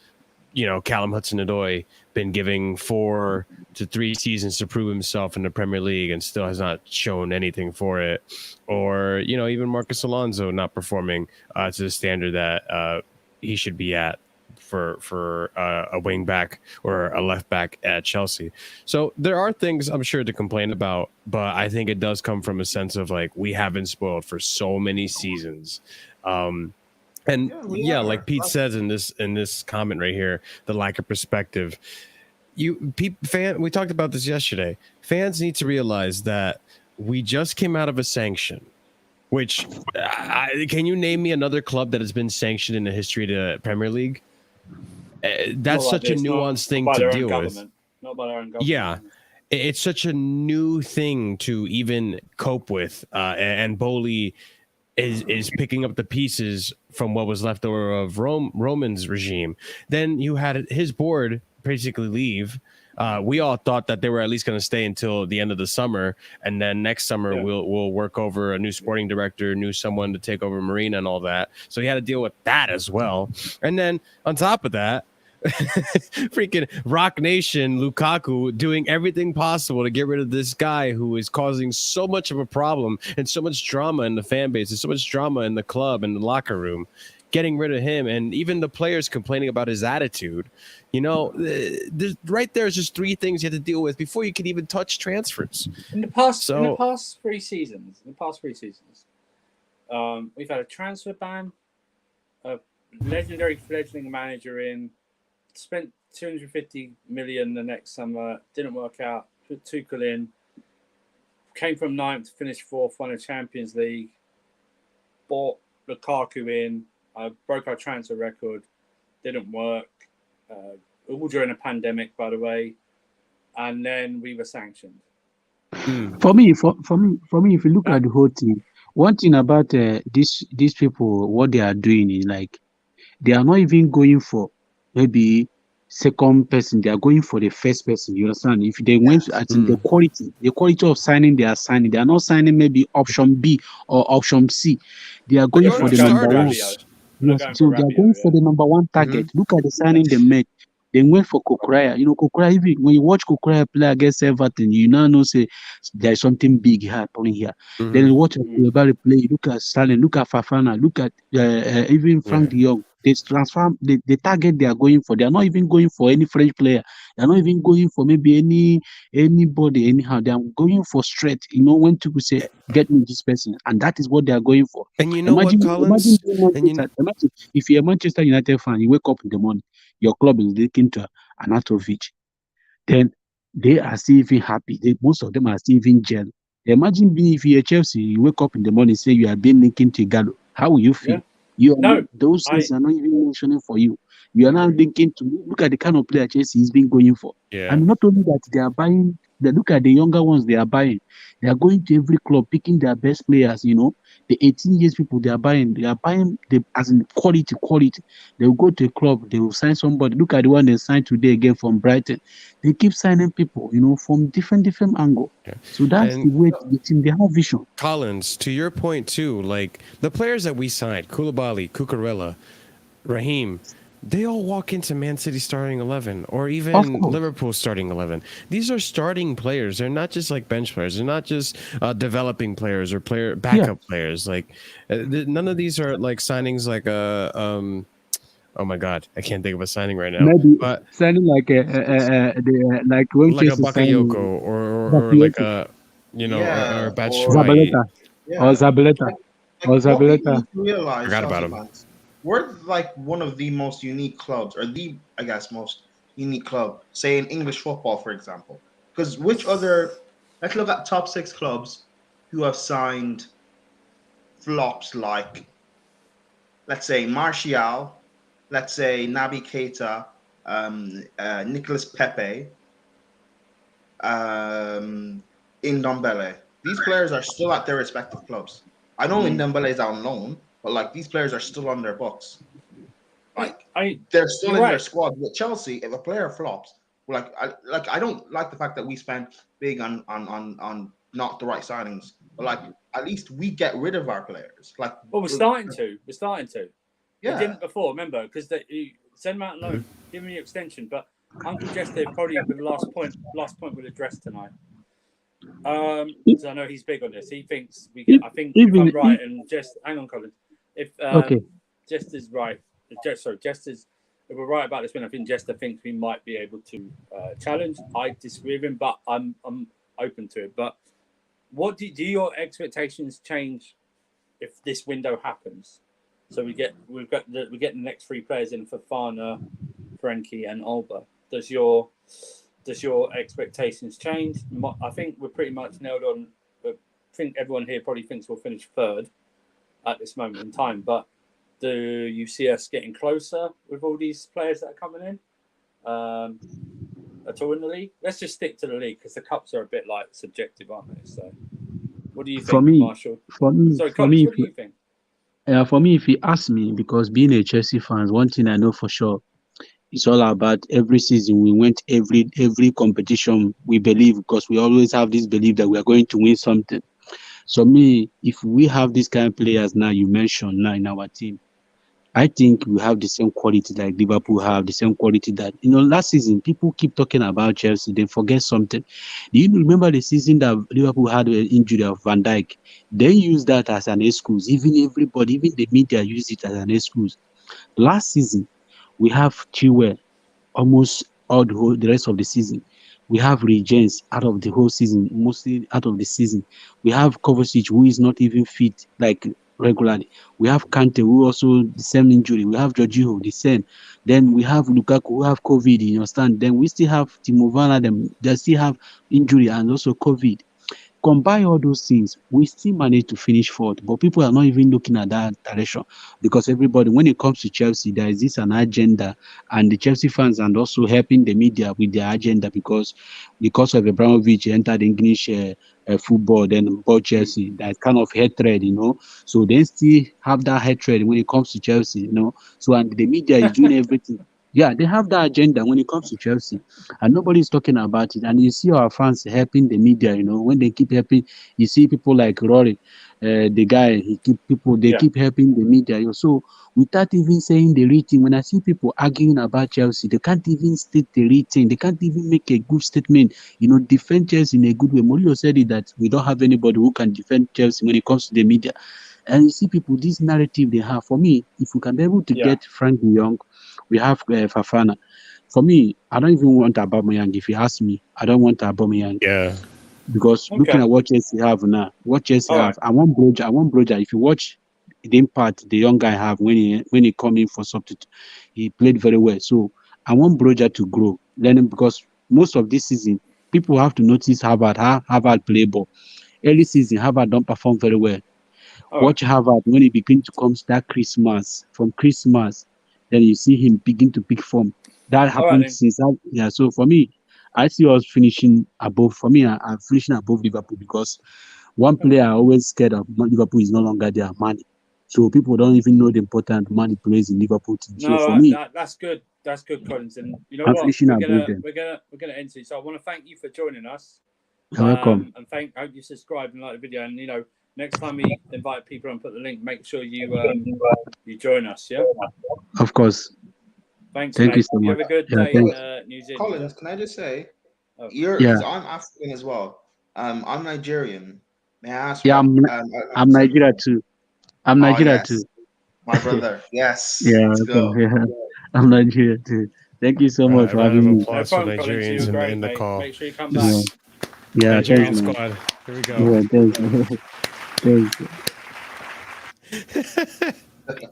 know, Callum Hudson-Odoi been giving 4 to 3 seasons to prove himself in the Premier League and still has not shown anything for it. Or, you know, even Marcus Alonso not performing to the standard that he should be at for a wing back or a left back at Chelsea. So there are things I'm sure to complain about, but I think it does come from a sense of like we have been spoiled for so many seasons. Like Pete says in this comment right here, the lack of perspective. We talked about this yesterday. Fans need to realize that we just came out of a sanction. Which can you name me another club that has been sanctioned in the history of the Premier League? That's such a nuanced thing to deal with. Not by our own government. Yeah, it's such a new thing to even cope with. And Bowley is picking up the pieces from what was left over of Roman's regime. Then you had his board basically leave. We all thought that they were at least going to stay until the end of the summer, and then next summer we'll work over a new sporting director, someone to take over Marina and all that. So he had to deal with that as well. And then on top of that, freaking Rock Nation Lukaku doing everything possible to get rid of this guy who is causing so much of a problem and so much drama in the fan base and so much drama in the club and the locker room. Getting rid of him, and even the players complaining about his attitude. You know, right there's just 3 things you have to deal with before you can even touch transfers. In the past 3 seasons, we've had a transfer ban, a legendary fledgling manager in, spent 250 million the next summer, didn't work out, put Tuchel in, came from 9th, finished 4th, won a Champions League, bought Lukaku in, broke our transfer record, didn't work, all during a pandemic, by the way, and then we were sanctioned. For me, if you look at the whole thing, one thing about these people, what they are doing is like they are not even going for maybe second person; they are going for the first person. You understand? If they went at the quality of signing, they are signing. They are not signing maybe option B or option C. They are going for the number 1. Yes, so they are going for the number 1 target. Look at the signing they made. They went for Kukurea. You know, Kukurea, even when you watch Kukurea play against Everton, you now know say there's something big happening here. Then you watch Koulibaly play. Look at Sterling. Look at Fafana. Look at even Frenkie De Jong. They transfer the target they are going for. They are not even going for any French player. They are not even going for maybe anybody anyhow. They are going for straight. When people say get me this person, and that is what they are going for. And you know what, Imagine Collins? being And you, Imagine if you're a Manchester United fan, you wake up in the morning, your club is looking to Anatovic, then they are still even happy. Most of them are still even gel. Imagine being if you're Chelsea, you wake up in the morning, say you are being linked to Gallo. How will you feel? Yeah. No, Those things are not even mentioning for you. You are I now agree. thinking to look at the kind of player Chelsea is been going for. yeah. And not only that, they are buying, they look at the younger ones they are buying. They are going to every club, picking their best players, the 18 years people they are buying the as in quality. They will go to a club, they will sign somebody. Look at the one they signed today again from Brighton. They keep signing people, from different angle. Yeah. So that's And the way the team they have vision. Collins, to your point too, like the players that we signed, Koulibaly, Cucurella, Raheem, they all walk into Man City starting 11 or Of even course. Liverpool starting 11. These are starting players. They're not just like bench players. They're not just developing players or Yeah. backup players. Like none of these are like signings like oh my god, I can't think of a signing right now. Maybe But signing like like when like a Chelsea Bakayoko signing or like Bakayoko, a or Yeah, or Batshuayi. Zabaleta or yeah, Zabaleta like or what people Zabaleta. need to realize, Forgot about Chelsea him. fans, we're like one of the most unique clubs, or the I guess most unique club, say in English football, for example. Because which other? Let's look at top six clubs who have signed flops like, let's say Martial, let's say Naby Keita, Nicholas Pepe, Ndombele. These players are still at their respective clubs. I know Ndombele is on loan, but like these players are still on their books. Like they're still You're in their right. squad. With Chelsea, if a player flops, I don't like the fact that we spent big on not the right signings, but like at least we get rid of our players. Like, Well, we're starting to. We're starting to. We yeah, didn't before, remember? Because you send them out on loan, give them your extension. But Uncle Jester probably with the last point we'll address tonight. Because I know he's big on this. He thinks we get. If, I think if even I'm right, and just hang on, Colin. If okay, Jester's right, Jester's. If we're right about this one, I think Jester thinks we might be able to challenge. I disagree with him, but I'm open to it. But what do your expectations change if this window happens? So we get the next three players in for Fana, Frenkie, and Alba. Does your expectations change? I think we're pretty much nailed on. I think everyone here probably thinks we'll finish third at this moment in time. But do you see us getting closer with all these players that are coming in at all in the league? Let's just stick to the league because the cups are a bit like subjective, aren't they? So, what do you for think, me, Marshall? for me, Sorry, for Collins. me, What do you think? for me, if you ask me, because being a Chelsea fan, one thing I know for sure, it's all about every season we went every competition we believe because we always have this belief that we are going to win something. So me, if we have these kind of players now you mentioned now in our team, I think we have the same quality like Liverpool have, the same quality that last season people keep talking about Chelsea, they forget something. Do you remember the season that Liverpool had an injury of Van Dijk? They use that as an excuse. Even everybody, even the media use it as an excuse. Last season, we have Chilwell almost all the rest of the season. We have Regens out of the whole season, mostly out of the season. We have Kovacic who is not even fit like regularly. We have Kante who also the same injury. We have Jorginho the same. Then we have Lukaku who have COVID. You understand? Then we still have Timo Werner. They still have injury and also COVID. Combine all those things, we still manage to finish fourth, but people are not even looking at that direction because everybody, when it comes to Chelsea, there is this an agenda, and the Chelsea fans and also helping the media with their agenda because of Abramovich entered English football, then bought Chelsea. That kind of hatred. So they still have that hatred when it comes to Chelsea. So and the media is doing everything. Yeah, they have that agenda when it comes to Chelsea and nobody is talking about it. And you see our fans helping the media, when they keep helping, you see people like Rory, the guy, they Yeah. keep helping the media. So without even saying the real thing, when I see people arguing about Chelsea, they can't even state the real thing. They can't even make a good statement, defend Chelsea in a good way. Mourinho said it that we don't have anybody who can defend Chelsea when it comes to the media. And you see people, this narrative they have. For me, if we can be able to Yeah. get Frank De Jong, we have Fafana. For me, I don't even want Aubamayang. If you ask me, I don't want Aubamayang Yeah. because looking Okay. at what Chelsea have now, what Chelsea All have, I want Broja. If you watch the impact the young guy have when he come in for substitute, he played very well. So I want Broja to grow, learn him because most of this season, people have to notice how Harvard play ball. Early season, Harvard don't perform very well. All right. Watch Harvard when he begin to come that Christmas. From Christmas, then you see him begin to pick form. That All right, happened then. since yeah. So for me, I see us finishing above. For me, I'm finishing above Liverpool because one player I always scared of Liverpool is no longer there, Mane. So people don't even know the important Mane plays in Liverpool team. So for No, me, that's good. That's good, Collins. And you know I'm what? finishing We're above gonna them. end it. So I want to thank you for joining us. You're welcome. And I hope you subscribe and like the video. And you know, next time we invite people and put the link, make sure you join us. Yeah. Of course. Thanks, Thank mate. you so You much. have a good Yeah, day thanks. in New Zealand. Collins, can I just say, Oh. Yeah. I'm African as well. I'm Nigerian. May I ask? Yeah, what, I'm Nigeria too. I'm Nigeria yes, too. my brother. Yes. Yeah, Let's go. okay, yeah. I'm Nigeria too. Thank you so All much right, for round of having me. No applause for problem, Collins. You Nigerians were great, in the mate. call. Make sure you come Yeah, back. yeah, Nigerian thanks, man. squad. Here we go. Yeah, thanks. Thanks.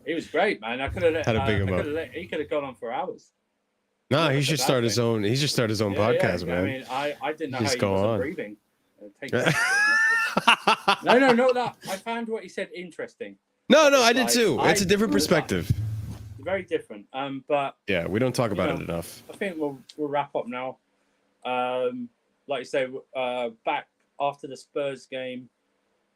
He was great, man. I could have Had to big him up. he could have gone on for hours. No, Not he a should bad start his thing. own. He should start his own podcast, man. I mean, I didn't know Just how he go wasn't on. breathing. Take no, not that. I found what he said interesting. No, It's I did like, too. It's a different perspective. Very different. But Yeah, we don't talk about know, it enough. I think we'll wrap up now. Like you say, back after the Spurs game.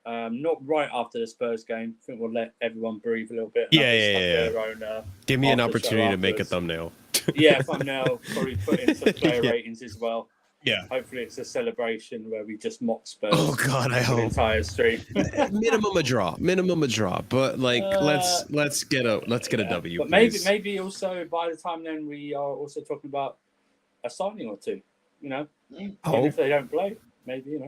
Not right after the Spurs game. I think we'll let everyone breathe a little bit. And Yeah. Their own, Give me an after opportunity show to make a afterwards. thumbnail. Yeah, thumbnail. Probably put in some player Yeah. ratings as well. Yeah. Hopefully, it's a celebration where we just mock Spurs. Oh God, I for the hope. entire stream. Minimum a draw. But like, let's get a W. But maybe also by the time then we are also talking about a signing or two. You know, even if they don't play, maybe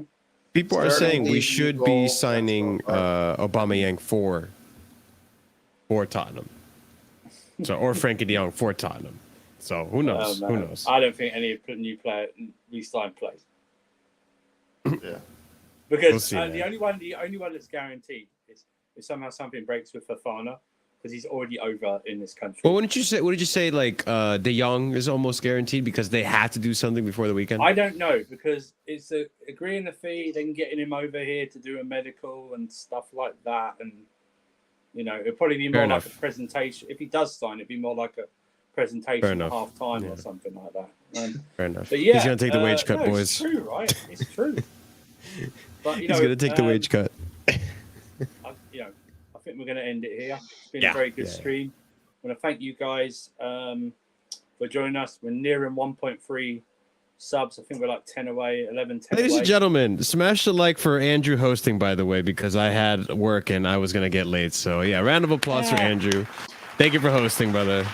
People are saying we should be goal, signing Aubamayang for Tottenham. So or Frenkie De Jong for Tottenham. So who knows? Oh, Who knows? I don't think any of the new player re-signed plays. Yeah. Because We'll see, the only one that's guaranteed is if somehow something breaks with Fafana because he's already over in this country. Well, what did you say? Like De Jong is almost guaranteed because they had to do something before the weekend. I don't know because it's agreeing the fee, then getting him over here to do a medical and stuff like that, and it'll probably be more like a presentation. If he does sign, it'd be more like a presentation at half time or something like that. Fair enough. But yeah, he's gonna take the wage cut, boys. It's true, right? It's true. But he's gonna take the wage cut. I think we're going to end it here. It's been a very good stream. I want to thank you guys for joining us. We're nearing 1.3 subs. I think we're like 10 away, 11, 10 Ladies away. and gentlemen, smash the like for Andrew hosting, by the way, because I had work and I was going to get late. So, yeah, round of applause for Andrew. Thank you for hosting, brother.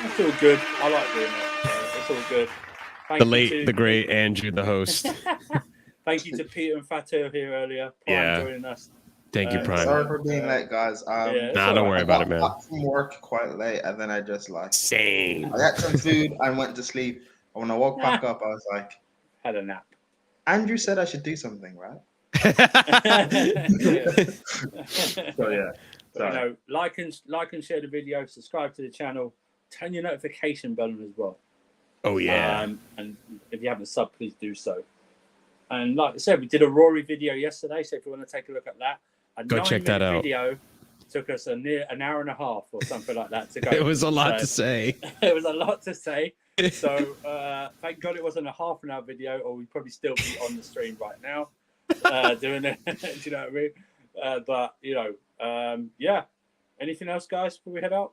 It's all good. I like doing it. It's all good. The great Andrew, the host. Thank you to Peter and Fatou here earlier. Prime joining us. Thank you, Prime. Sorry for being late, guys. Don't worry about it, man. I got from work quite late, and then I just same. I got some food and went to sleep. And when I woke back up, I was like, had a nap. Andrew said I should do something, right? So yeah. Like and share the video, subscribe to the channel, turn your notification bell on as well. Oh yeah. And if you haven't subbed, please do so. And like I said, we did a Rory video yesterday, so if you want to take a look at that, go check that out. Video took us an hour and a half or something like that to go. It was a lot to say. It was a lot to say. So thank God it wasn't a half an hour video, or we'd probably still be on the stream right now doing it. Do you know what I mean? But anything else, guys, before we head out?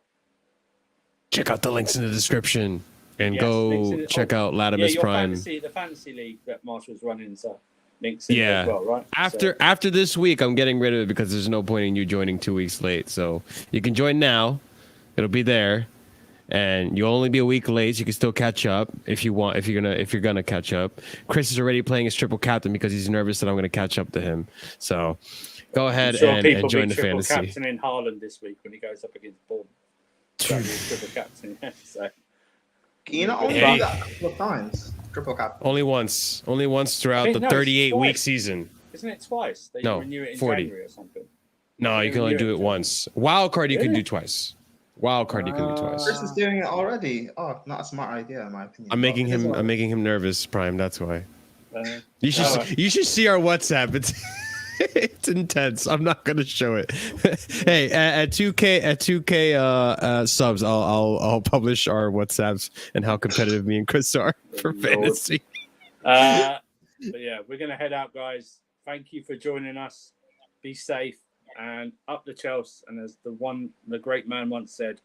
Check out the links in the description and go check out Latimus Prime. The fantasy league that Marshall's running, so links in as well, right? After this week, I'm getting rid of it because there's no point in you joining 2 weeks late. So you can join now; it'll be there, and you'll only be a week late. So you can still catch up if you want. If you're gonna catch up. Chris is already playing his triple captain because he's nervous that I'm gonna catch up to him. So Go I'm ahead sure and people join be the triple fantasy. captain in Haaland this week when he goes up against Bournemouth. Triple captain, yeah. So Can you not only Hey. do that a couple of times? Triple cap. Only once throughout think, the no, it's 38-week twice. season. Isn't it twice? They No, renew it in 40. January or something. No, you can only do it once. Wild card you can Really? do twice. Wild card you can do twice. Chris is doing it already. Oh, not a smart idea, in my opinion. I'm making But it is him. what I'm it making him nervous, Prime. That's why. all You should. right. You should see our WhatsApp. It's it's intense. I'm not gonna show it. Hey, at 2K subs, I'll publish our WhatsApps and how competitive me and Chris are for Lord. fantasy. But yeah, we're gonna head out, guys. Thank you for joining us. Be safe and up the Chelsea. And as the great man once said,